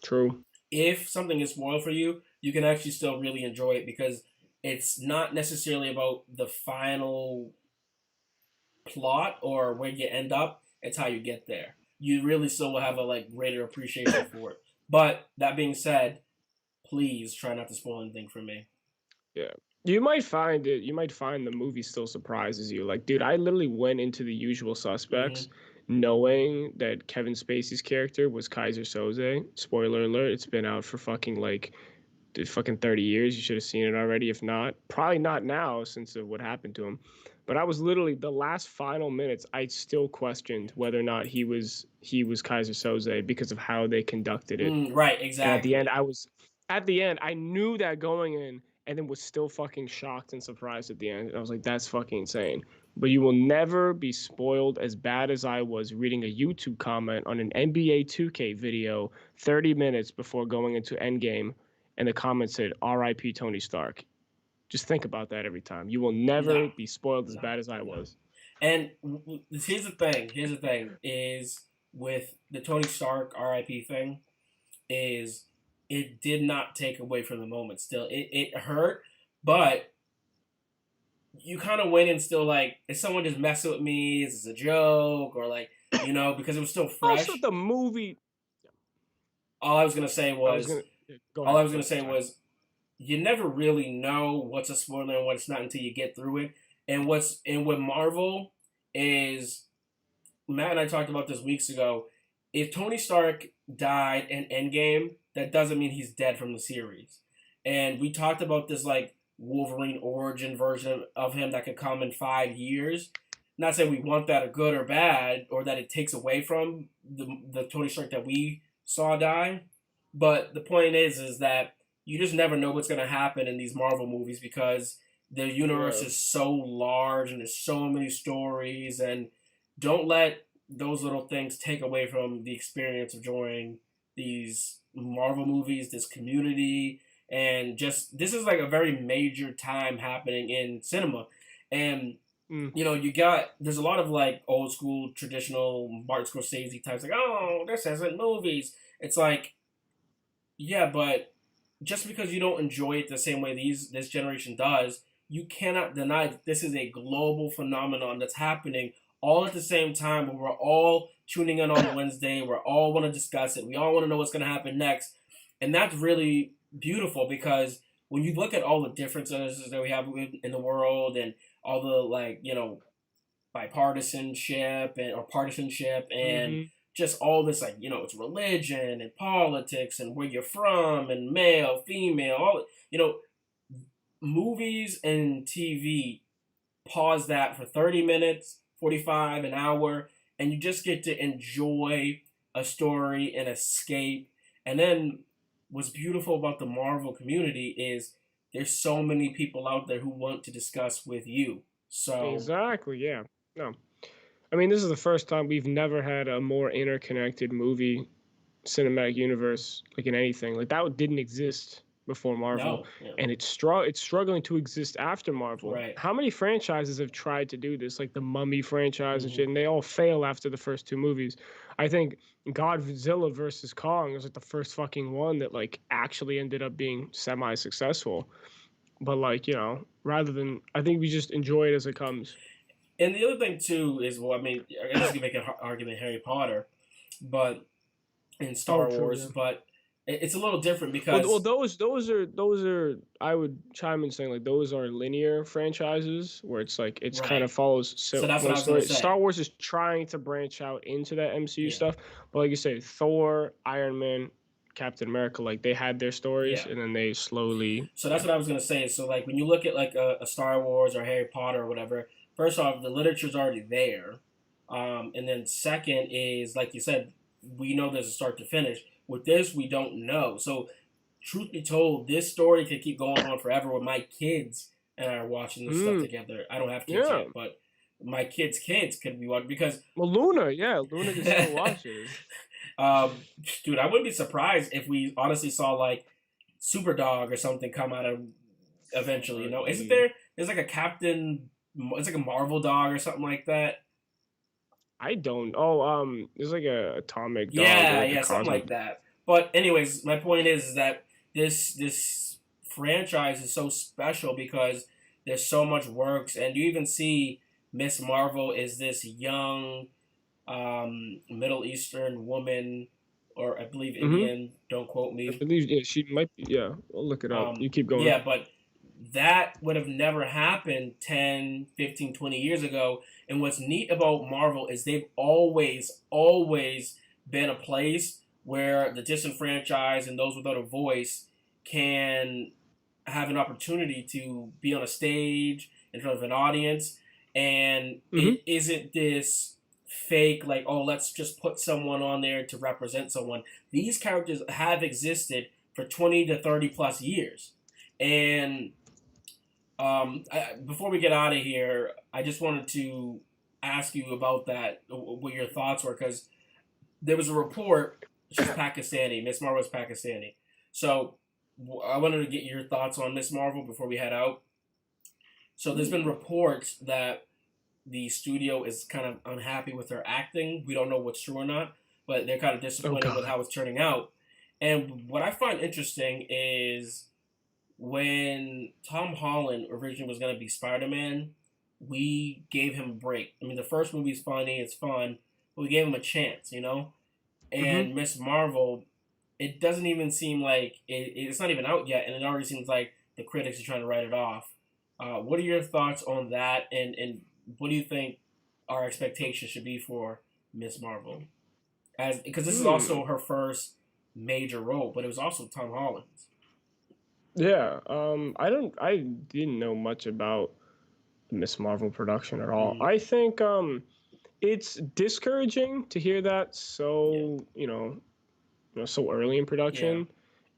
True. If something is spoiled for you, you can actually still really enjoy it because it's not necessarily about the final plot or where you end up. It's how you get there. You really still will have a greater appreciation for it. But that being said, please try not to spoil anything for me. Yeah. You might find the movie still surprises you. Like, dude, I literally went into The Usual Suspects knowing that Kevin Spacey's character was Kaiser Soze. Spoiler alert, it's been out for fucking 30 years. You should have seen it already. If not, probably not now since of what happened to him. But I was literally the last final minutes. I still questioned whether or not he was Kaiser Soze because of how they conducted it. Right, exactly. And at the end, I knew that going in, and then was still fucking shocked and surprised at the end. And I was like, that's fucking insane. But you will never be spoiled as bad as I was reading a YouTube comment on an NBA 2K video 30 minutes before going into Endgame, and the comment said, "R.I.P. Tony Stark." Just think about that every time. You will never be spoiled as bad as I was. And here's the thing is with the Tony Stark R.I.P. thing is it did not take away from the moment. Still, it hurt, but you kind of went in still like, is someone just messing with me? Is this a joke? Or because it was still fresh. Also, the movie. All I was gonna say was you never really know what's a spoiler and what's not until you get through it. And with Marvel is, Matt and I talked about this weeks ago. If Tony Stark died in Endgame, that doesn't mean he's dead from the series. And we talked about this Wolverine origin version of him that could come in 5 years. Not saying we want that or good or bad, or that it takes away from the Tony Stark that we saw die. But the point is that you just never know what's going to happen in these Marvel movies because the universe is so large and there's so many stories, and don't let those little things take away from the experience of enjoying these Marvel movies, this community, and just this is a very major time happening in cinema. And there's a lot of old school traditional Martin Scorsese types this isn't movies. It's yeah, but just because you don't enjoy it the same way this generation does, you cannot deny that this is a global phenomenon that's happening all at the same time, where we're all tuning in on Wednesday. We all want to discuss it. We all want to know what's going to happen next. And that's really beautiful because when you look at all the differences that we have in the world and all the bipartisanship or partisanship and just all this it's religion and politics and where you're from and male, female, all movies and TV pause that for 30 minutes, 45, an hour, and you just get to enjoy a story and escape. And then what's beautiful about the Marvel community is there's so many people out there who want to discuss with you. So exactly, yeah. No. I mean, this is the first time we've never had a more interconnected movie cinematic universe like in anything. Like that didn't exist before Marvel, and it's struggling to exist after Marvel. Right. How many franchises have tried to do this, like the Mummy franchise and shit, and they all fail after the first two movies? I think Godzilla versus Kong was like the first fucking one that like actually ended up being semi-successful. But like, you know, rather than, I think we just enjoy it as it comes. And the other thing too is, well, I mean, I guess you can make an argument Harry Potter, but in Star Wars, but it's a little different because well, those are I would chime in saying like those are linear franchises where it's like it's kind of follows so that's what I was story. gonna say. Star Wars is trying to branch out into that MCU stuff, but like you say, Thor, Iron Man, Captain America, like they had their stories and then they slowly. So that's what I was gonna say. So like when you look at like a Star Wars or Harry Potter or whatever, first off, the literature's already there, and then second is like you said, we know there's a start to finish. With this, we don't know. So, truth be told, this story could keep going on forever with my kids and I are watching this stuff together. I don't have kids yet, but my kids' kids could be watching because... Well, Luna can still watch it. Dude, I wouldn't be surprised if we honestly saw, like, Superdog or something come out of eventually, you know? Isn't there... There's like a Captain... It's like a Marvel dog or something like that. I don't. Oh, there's like a atomic dog. Yeah, something like that. But anyways, my point is that this franchise is so special because there's so much works, and you even see Miss Marvel is this young Middle Eastern woman, or I believe Indian. Don't quote me. I believe she might be. Yeah, I'll look it up. You keep going. Yeah, but that would have never happened 10, 15, 20 years ago. And what's neat about Marvel is they've always been a place where the disenfranchised and those without a voice can have an opportunity to be on a stage in front of an audience. And it isn't this fake, like, oh, let's just put someone on there to represent someone. These characters have existed for 20 to 30 plus years. And before we get out of here, I just wanted to ask you about that, what your thoughts were, because there was a report, she's Pakistani, Miss Marvel is Pakistani. So I wanted to get your thoughts on Miss Marvel before we head out. So there's been reports that the studio is kind of unhappy with her acting. We don't know what's true or not, but they're kind of disappointed with how it's turning out. And what I find interesting is when Tom Holland originally was going to be Spider-Man, we gave him a break. I mean, the first movie's funny, it's fun, but we gave him a chance, you know? And Miss Marvel, it doesn't even seem like, it's not even out yet, and it already seems like the critics are trying to write it off. What are your thoughts on that, and what do you think our expectations should be for Miss Marvel? Because this is also her first major role, but it was also Tom Holland's. Yeah, I didn't know much about Miss Marvel production at all. I think it's discouraging to hear that so so early in production,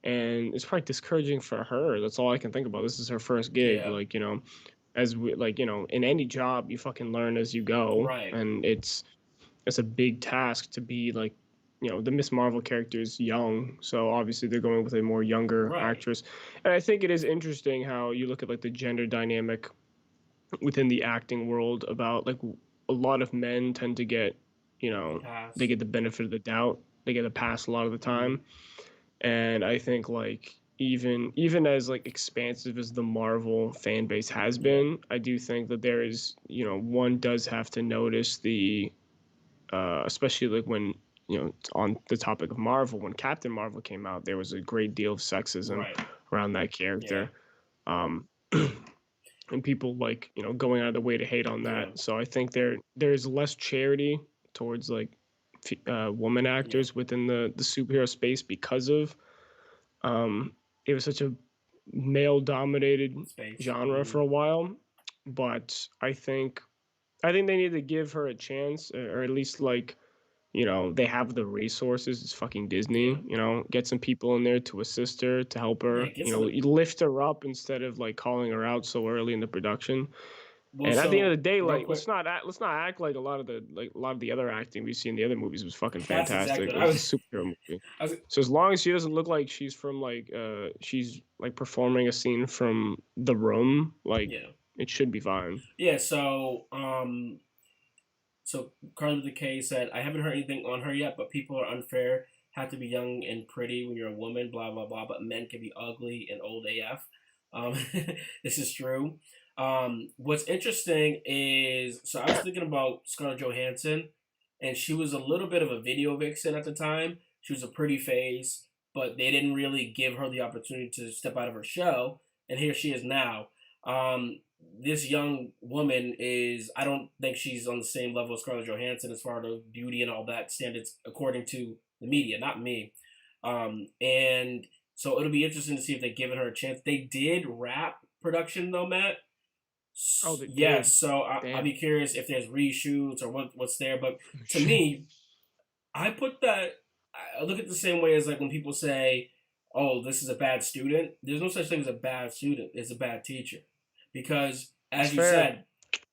and it's probably discouraging for her. That's all I can think about. This is her first gig, like as we in any job you fucking learn as you go, right? And it's a big task to be like. The Miss Marvel character is young, so obviously they're going with a more younger actress. And I think it is interesting how you look at like the gender dynamic within the acting world about like a lot of men tend to get, they get the benefit of the doubt. They get a pass a lot of the time. And I think like even as like expansive as the Marvel fan base has been, I do think that there is, one does have to notice the especially like when on the topic of Marvel, when Captain Marvel came out, there was a great deal of sexism around that character. And people like, going out of the way to hate on that. So I think there's less charity towards like woman actors within the superhero space because of it was such a male dominated genre for a while. But I think they need to give her a chance, or at least like, they have the resources. It's fucking Disney, get some people in there to assist her, to help her, lift her up instead of like calling her out so early in the production. Well, And at the end so, of the day, real like quick, let's not act like a lot of the other acting we see in the other movies was fucking that's fantastic. exactly It what I was a was. superhero movie. I was So as long as she doesn't look like she's from she's like performing a scene from The Room, like yeah, it should be fine. yeah. So Carly Decay said, I haven't heard anything on her yet, but people are unfair. Have to be young and pretty when you're a woman, blah, blah, blah. But men can be ugly and old AF. Um, this is true. What's interesting is, so I was thinking about Scarlett Johansson, and she was a little bit of a video vixen at the time. She was a pretty face, but they didn't really give her the opportunity to step out of her shell. And here she is now. This young woman is, I don't think she's on the same level as Scarlett Johansson as far as beauty and all that standards, according to the media, not me. And so it'll be interesting to see if they've given her a chance. They did wrap production though, Matt. Oh, they Yeah, did. so I'll be curious if there's reshoots or what's there. But to me, I put that, I look at it the same way as like when people say, oh, this is a bad student. There's no such thing as a bad student. It's a bad teacher. Because, as you said,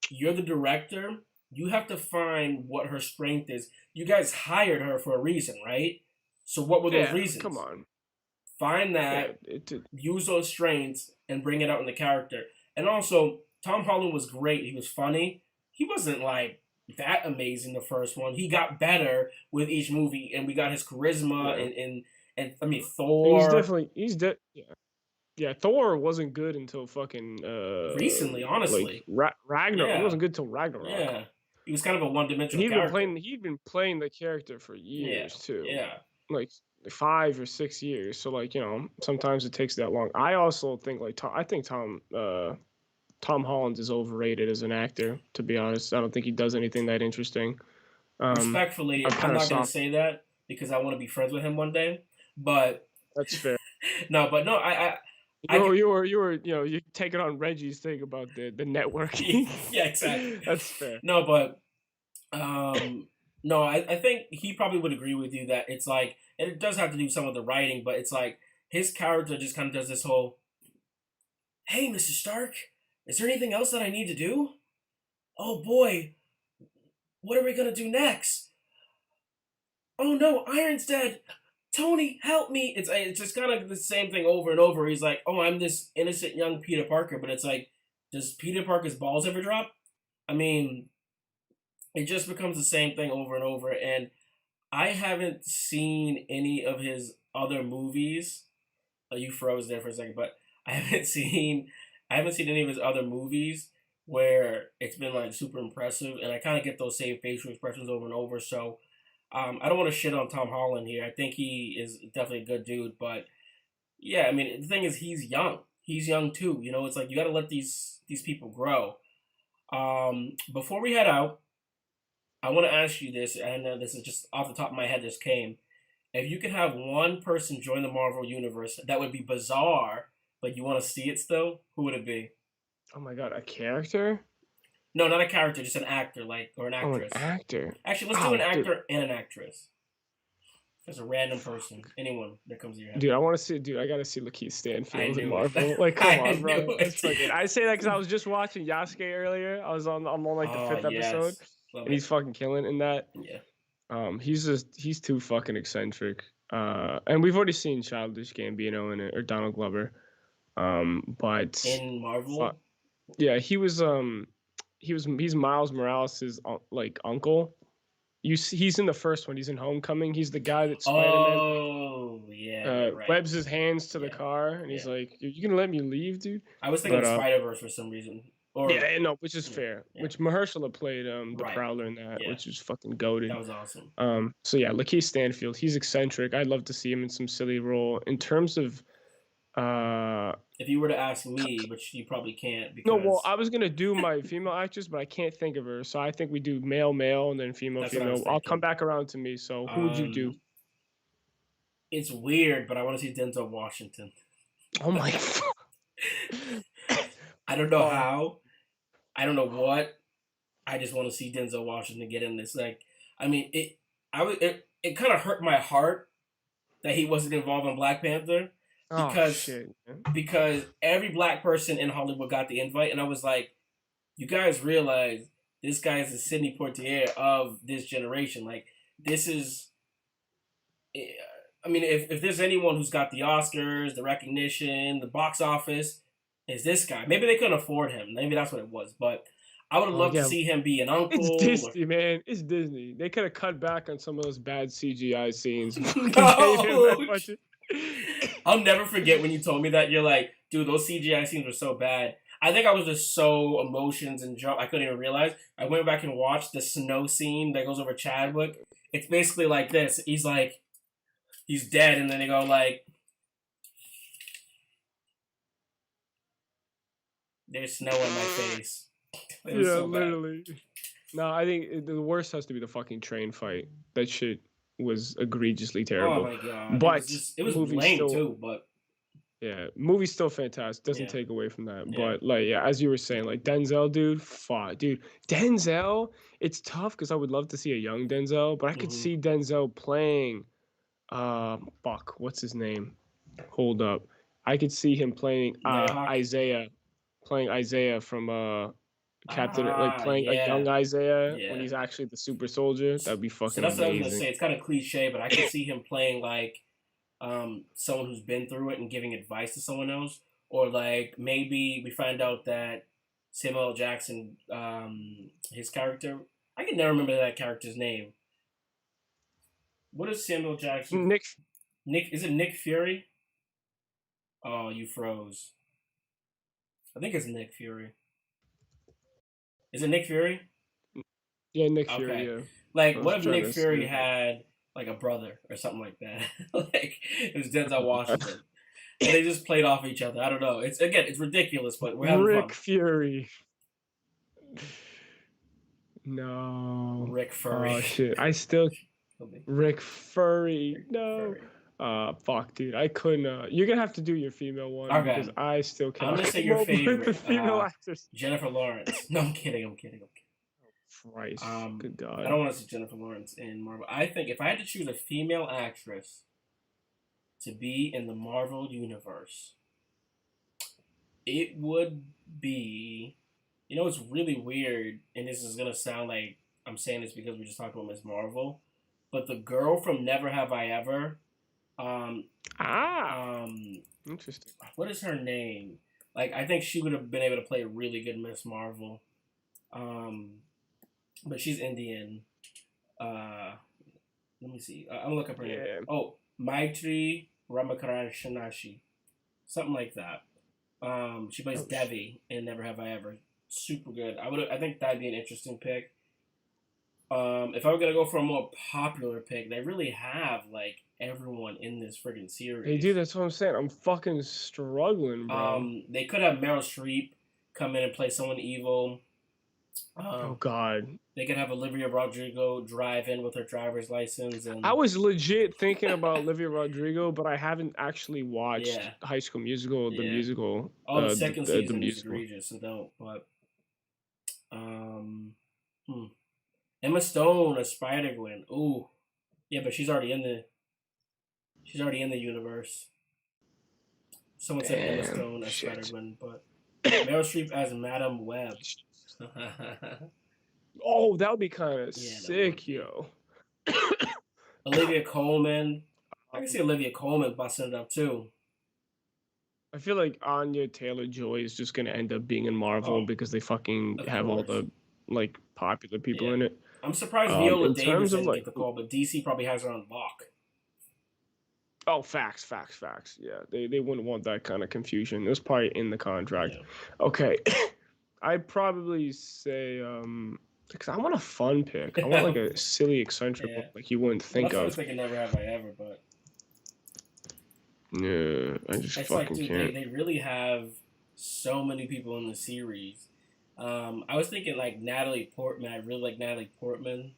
you're the director. You have to find what her strength is. You guys hired her for a reason, right? So what were those reasons? Come on. Find that, use those strengths, and bring it out in the character. And also, Tom Holland was great. He was funny. He wasn't like that amazing the first one. He got better with each movie, and we got his charisma and I mean Thor. Yeah, Thor wasn't good until fucking recently, honestly. Like Ragnarok. Yeah. He wasn't good till Ragnarok. Yeah, he was kind of a one-dimensional character. He'd been playing the character for years too. Yeah, like 5 or 6 years. So like sometimes it takes that long. I also think Tom Holland is overrated as an actor. To be honest, I don't think he does anything that interesting. Respectfully, I'm not going to say that because I want to be friends with him one day. But that's fair. You're taking on Reggie's thing about the networking. Yeah, exactly. That's fair. No, but I think he probably would agree with you that it's like, and it does have to do some of the writing, but it's like his character just kind of does this whole, hey, Mr. Stark, is there anything else that I need to do? Oh boy, what are we gonna do next? Oh no, Iron's dead. Tony, help me. It's just kind of the same thing over and over. He's like, oh, I'm this innocent young Peter Parker, but it's like, does Peter Parker's balls ever drop? I mean, it just becomes the same thing over and over. And I haven't seen any of his other movies. You froze there for a second, but I haven't seen any of his other movies where it's been like super impressive. And I kind of get those same facial expressions over and over. So I don't want to shit on Tom Holland here. I think he is definitely a good dude, but yeah, I mean, the thing is, he's young. He's young too. It's like you got to let these people grow. Before we head out, I want to ask you this, and this is just off the top of my head. This came. If you could have one person join the Marvel universe that would be bizarre, but you want to see it still, who would it be? Oh my god, a character? No, not a character, just an actor, or an actress. Oh, an actor. Actually, let's do an actor and an actress. Just a random person, anyone that comes to your head. Dude, I gotta see Lakeith Stanfield in Marvel. Like, come on, bro. I say that because I was just watching Yasuke earlier. I'm on like the 5th episode, and he's fucking killing in that. Yeah. He's too fucking eccentric. And we've already seen Childish Gambino in it, or Donald Glover. But in Marvel, yeah, he's Miles Morales' like uncle. He's in the first one. He's in Homecoming. He's the guy that Spider-Man webs his hands to the car, and he's like, "You gonna let me leave, dude?" I was thinking Spider-Verse for some reason. Which is fair. Yeah. Which Mahershala played the Prowler in that, which is fucking goated. That was awesome. So yeah, Lakeith Stanfield. He's eccentric. I'd love to see him in some silly role. In terms of if you were to ask me, which you probably can't, because no, well, I was gonna do my female actress, but I can't think of her. So I think we do male, and then female. I'll come back around to me. So who would you do? It's weird, but I want to see Denzel Washington. Oh my! I don't know how. I don't know what. I just want to see Denzel Washington get in this. Like, I mean, it kind of hurt my heart that he wasn't involved in Black Panther. Because every black person in Hollywood got the invite, and I was like, you guys realize this guy is the Sidney Poitier of this generation. Like, this is. I mean, if there's anyone who's got the Oscars, the recognition, the box office, is this guy. Maybe they couldn't afford him. Maybe that's what it was. But I would have loved to see him be an uncle. It's Disney, man. It's Disney. They could have cut back on some of those bad CGI scenes. No! I'll never forget when you told me that. You're like, dude, those CGI scenes were so bad. I think I was just so emotions and jump. I couldn't even realize. I went back and watched the snow scene that goes over Chadwick. It's basically like this. He's like, he's dead, and then they go like, there's snow on my face. It was so literally. No, I think the worst has to be the fucking train fight. That shit was egregiously terrible. Oh my god! But it was lame too. But yeah, movie's still fantastic. Doesn't take away from that. Yeah. But like, yeah, as you were saying, like Denzel, dude, dude, Denzel. It's tough because I would love to see a young Denzel, but I could see Denzel playing. What's his name? Hold up, I could see him playing Isaiah, from Captain, like playing a young Isaiah when he's actually the super soldier. That'd be fucking that's amazing. What I was gonna say. It's kind of cliche, but I could see him playing like someone who's been through it and giving advice to someone else, or like maybe we find out that Samuel L. Jackson, his character, I can never remember that character's name. What is Samuel Jackson? Nick, is it Nick Fury? Oh, you froze. I think it's Nick Fury. Is it Nick Fury? Yeah, Nick Fury, yeah. Like, what if Nick Fury had, like, a brother or something like that? Like, it was Denzel Washington. And they just played off each other. I don't know. It's ridiculous, but we're having fun. Rick Fury. No. Rick Fury. Oh, shit. Rick Fury. No. Fuck, dude. I couldn't. You're gonna have to do your female one because I still can't. I'm gonna say your favorite. The female actress. Jennifer Lawrence. No, I'm kidding. Oh, Christ. Good God. I don't want to see Jennifer Lawrence in Marvel. I think if I had to choose a female actress to be in the Marvel universe, it would be. You know, it's really weird, and this is gonna sound like I'm saying this because we just talked about Ms. Marvel, but the girl from Never Have I Ever. Interesting. What is her name? Like, I think she would have been able to play a really good Miss Marvel. But she's Indian. Let me see. I'm gonna look up her name. Oh, Maitri Ramakrishnashi. Something like that. She plays Devi in Never Have I Ever. Super good. I think that'd be an interesting pick. If I were gonna go for a more popular pick, they really have like everyone in this friggin' series. Hey, dude, that's what I'm saying. I'm fucking struggling, bro. They could have Meryl Streep come in and play someone evil. Oh God. They could have Olivia Rodrigo drive in with her driver's license. And I was legit thinking about Olivia Rodrigo, but I haven't actually watched High School Musical, the musical. Oh, the second season is egregious, so don't. But Emma Stone as Spider-Gwen. Ooh, yeah, but she's already in the universe. Someone said Emma Stone as Spider-Gwen, but Meryl Streep as Madam Web. Oh, that would be kind of sick, yo. Olivia Colman. I can see Olivia Colman busting it up too. I feel like Anya Taylor-Joy is just gonna end up being in Marvel because they fucking have all the like popular people in it. I'm surprised Viola Davis didn't get the call, but DC probably has her on lock. Oh, facts. Yeah, they wouldn't want that kind of confusion. It was probably in the contract. Yeah. Okay, I'd probably say because I want a fun pick. I want like a silly, eccentric one, like you wouldn't think of. I was thinking Never Have I Ever, but yeah, I just fucking can't. They really have so many people in the series. I was thinking like Natalie Portman. I really like Natalie Portman.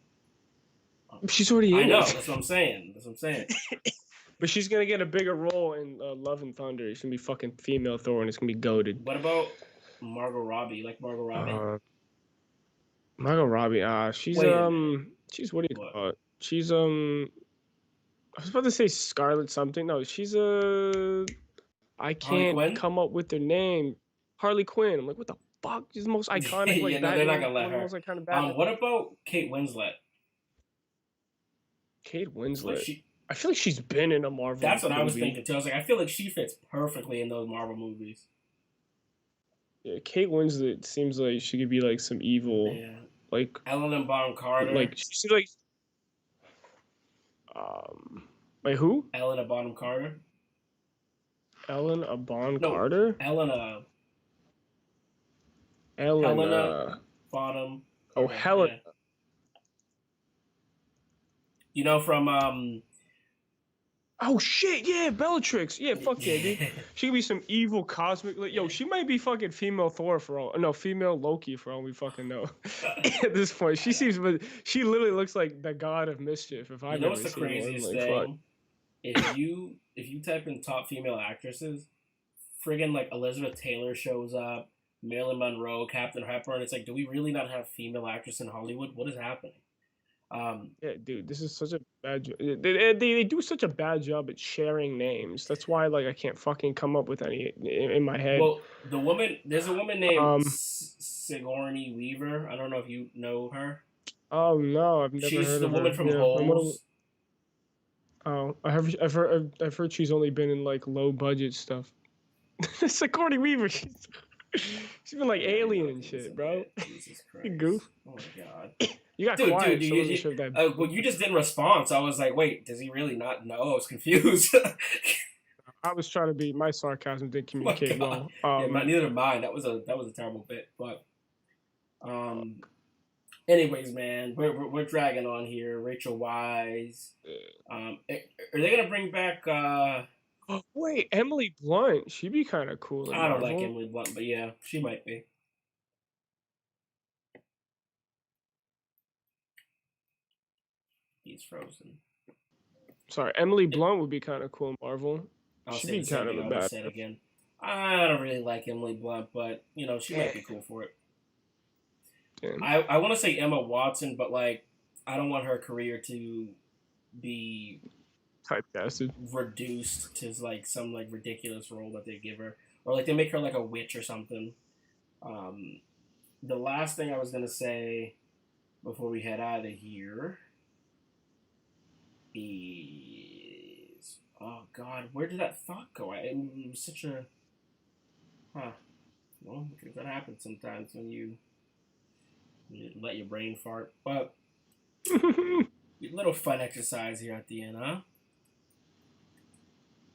She's already in it. I know. That's what I'm saying. But she's gonna get a bigger role in Love and Thunder. She's gonna be fucking female Thor, and it's gonna be goated. What about Margot Robbie? You like Margot Robbie? Margot Robbie. She's what do you call it? She's I was about to say Scarlet something. No, she's I can't come up with her name. Harley Quinn. I'm like, what the fuck? She's the most iconic, like Yeah, no, they're not Batman, gonna one let of the her. most iconic Batman. What about Kate Winslet? Kate Like Winslet. I feel like she's been in a Marvel that's what movie. I was thinking too. I was like, I feel like she fits perfectly in those Marvel movies. Yeah, Kate Winslet seems like she could be like some evil, Yeah. like Ellen Bonham Carter. like she's like wait, who? Ellen Bonham Carter. Ellen Bonham No, Carter? Helena Oh, Bonham Carter. Helen. Yeah. You know from Oh shit, yeah, Bellatrix. Yeah, fuck yeah, dude. She could be some evil cosmic. Like, yo, she might be fucking female Thor for all. No, female Loki for all we fucking know. At this point, she seems, but she literally looks like the god of mischief. If I've know ever what's the seen one, craziest like, thing? fuck. If you type in top female actresses, friggin' like Elizabeth Taylor shows up, Marilyn Monroe, Captain Hepburn. It's like, do we really not have female actresses in Hollywood? What is happening? Yeah, dude, this is such a bad job. They do such a bad job at sharing names. That's why, like, I can't fucking come up with any in my head. Well, there's a woman named Sigourney Weaver. I don't know if you know her. Oh no, I've never She's heard the of woman her. from Yeah, Holes. I've heard she's only been in like low budget stuff. Sigourney Weaver, she's been like Alien and shit, bro. Jesus You Christ! goof. Oh my god! You got Dude, quiet. dude, So I wasn't sure if that. well, you just didn't respond, so I was like, wait, does he really not know? I was confused. I was trying to be. My sarcasm didn't communicate well. Yeah, neither did mine. That was a terrible bit, but anyways, man, we're dragging on here. Rachel Wise. Are they gonna bring back? Oh, wait, Emily Blunt. She'd be kind of cool. I don't like Emily Blunt, but yeah, she might be. He's frozen. Sorry, Emily Blunt would be kind of cool in Marvel. I'll She'd say be the same kind of thing a I bad. almost said again. I don't really like Emily Blunt, but you know she might be cool for it. Damn. I want to say Emma Watson, but like I don't want her career to be Typecasted. reduced to like some like ridiculous role that they give her, or like they make her like a witch or something. The last thing I was gonna say before we head out of here is, oh god, where did that thought go? It was such a well, because that happens sometimes when you let your brain fart. But a little fun exercise here at the end, huh?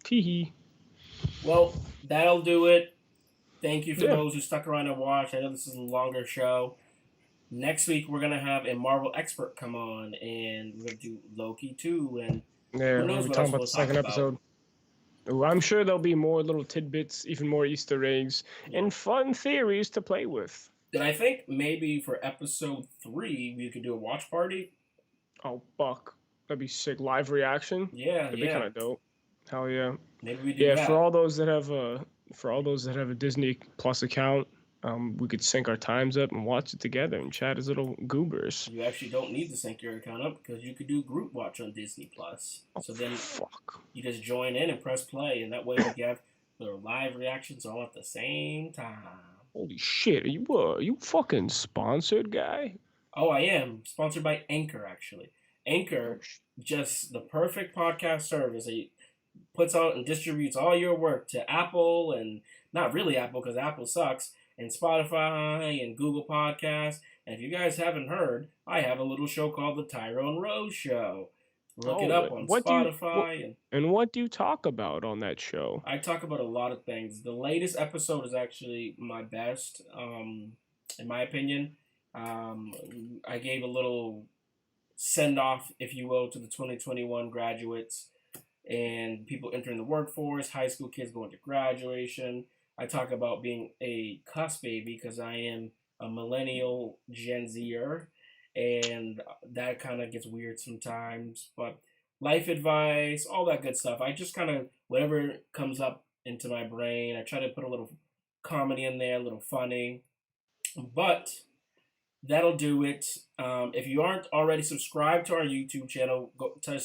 Teehee. Well, that'll do it. Thank you for those who stuck around and watched. I know this is a longer show. Next week, we're going to have a Marvel expert come on, and we're going to do Loki too. And yeah, we'll be talking about the second episode. Ooh, I'm sure there'll be more little tidbits, even more Easter eggs, and fun theories to play with. Then I think maybe for episode 3, we could do a watch party. Oh, fuck. That'd be sick. Live reaction? Yeah, That'd be kind of dope. Hell yeah. Maybe we do that. For all those that have a Disney Plus account, we could sync our times up and watch it together and chat as little goobers. You actually don't need to sync your account up because you could do group watch on Disney Plus. So then you just join in and press play, and that way we get the live reactions all at the same time. Holy shit! Are you fucking sponsored, guy? Oh, I am sponsored by Anchor. Actually, Anchor, just the perfect podcast service. It puts out and distributes all your work to Apple, and not really Apple because Apple sucks, and Spotify and Google Podcasts. And if you guys haven't heard, I have a little show called The Tyrone Rose Show. Look it up on Spotify. And what do you talk about on that show? I talk about a lot of things. The latest episode is actually my best, in my opinion. I gave a little send-off, if you will, to the 2021 graduates and people entering the workforce, high school kids going to graduation. I talk about being a cuss baby because I am a millennial Gen Zer, and that kind of gets weird sometimes. But life advice, all that good stuff. I just kind of, whatever comes up into my brain, I try to put a little comedy in there, a little funny. But that'll do it. If you aren't already subscribed to our YouTube channel, go to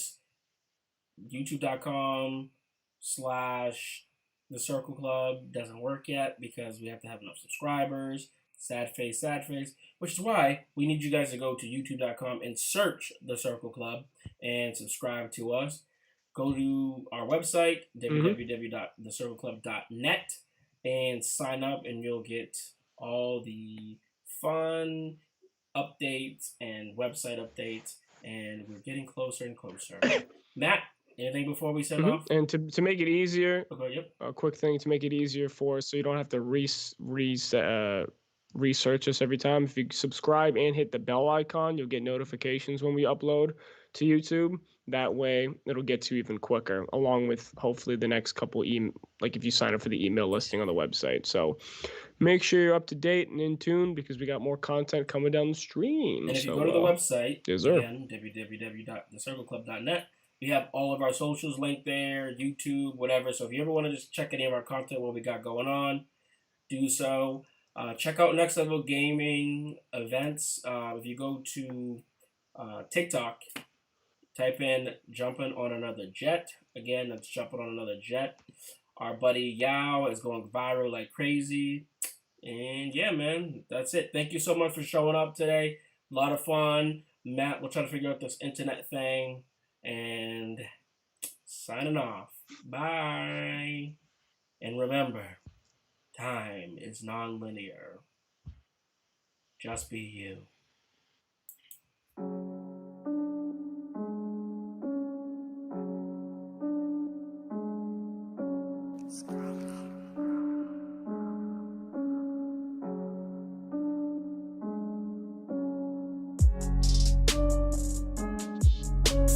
youtube.com/The Circle Club. Doesn't work yet because we have to have enough subscribers. sad face, which is why we need you guys to go to youtube.com and search The Circle Club and subscribe to us. Go to our website, www.thecircleclub.net, and sign up, and you'll get all the fun updates and website updates, and we're getting closer and closer. Matt, anything before we send off? And to make it easier, Okay, yep. a quick thing to make it easier for us so you don't have to research us every time. If you subscribe and hit the bell icon, you'll get notifications when we upload to YouTube. That way, it'll get to you even quicker, along with hopefully the next couple like if you sign up for the email listing on the website. So make sure you're up to date and in tune because we got more content coming down the stream. And if you go to the website, yes, sir. Again, www.thecircleclub.net, we have all of our socials linked there, YouTube, whatever. So if you ever want to just check any of our content, what we got going on, do so. Check out Next Level Gaming events. If you go to TikTok, type in Jumping on Another Jet. Again, that's Jumping on Another Jet. Our buddy Yao is going viral like crazy. And yeah, man, that's it. Thank you so much for showing up today. A lot of fun. Matt, we'll try to figure out this internet thing. And signing off. Bye. And remember, time is non-linear. Just be you. Scroll.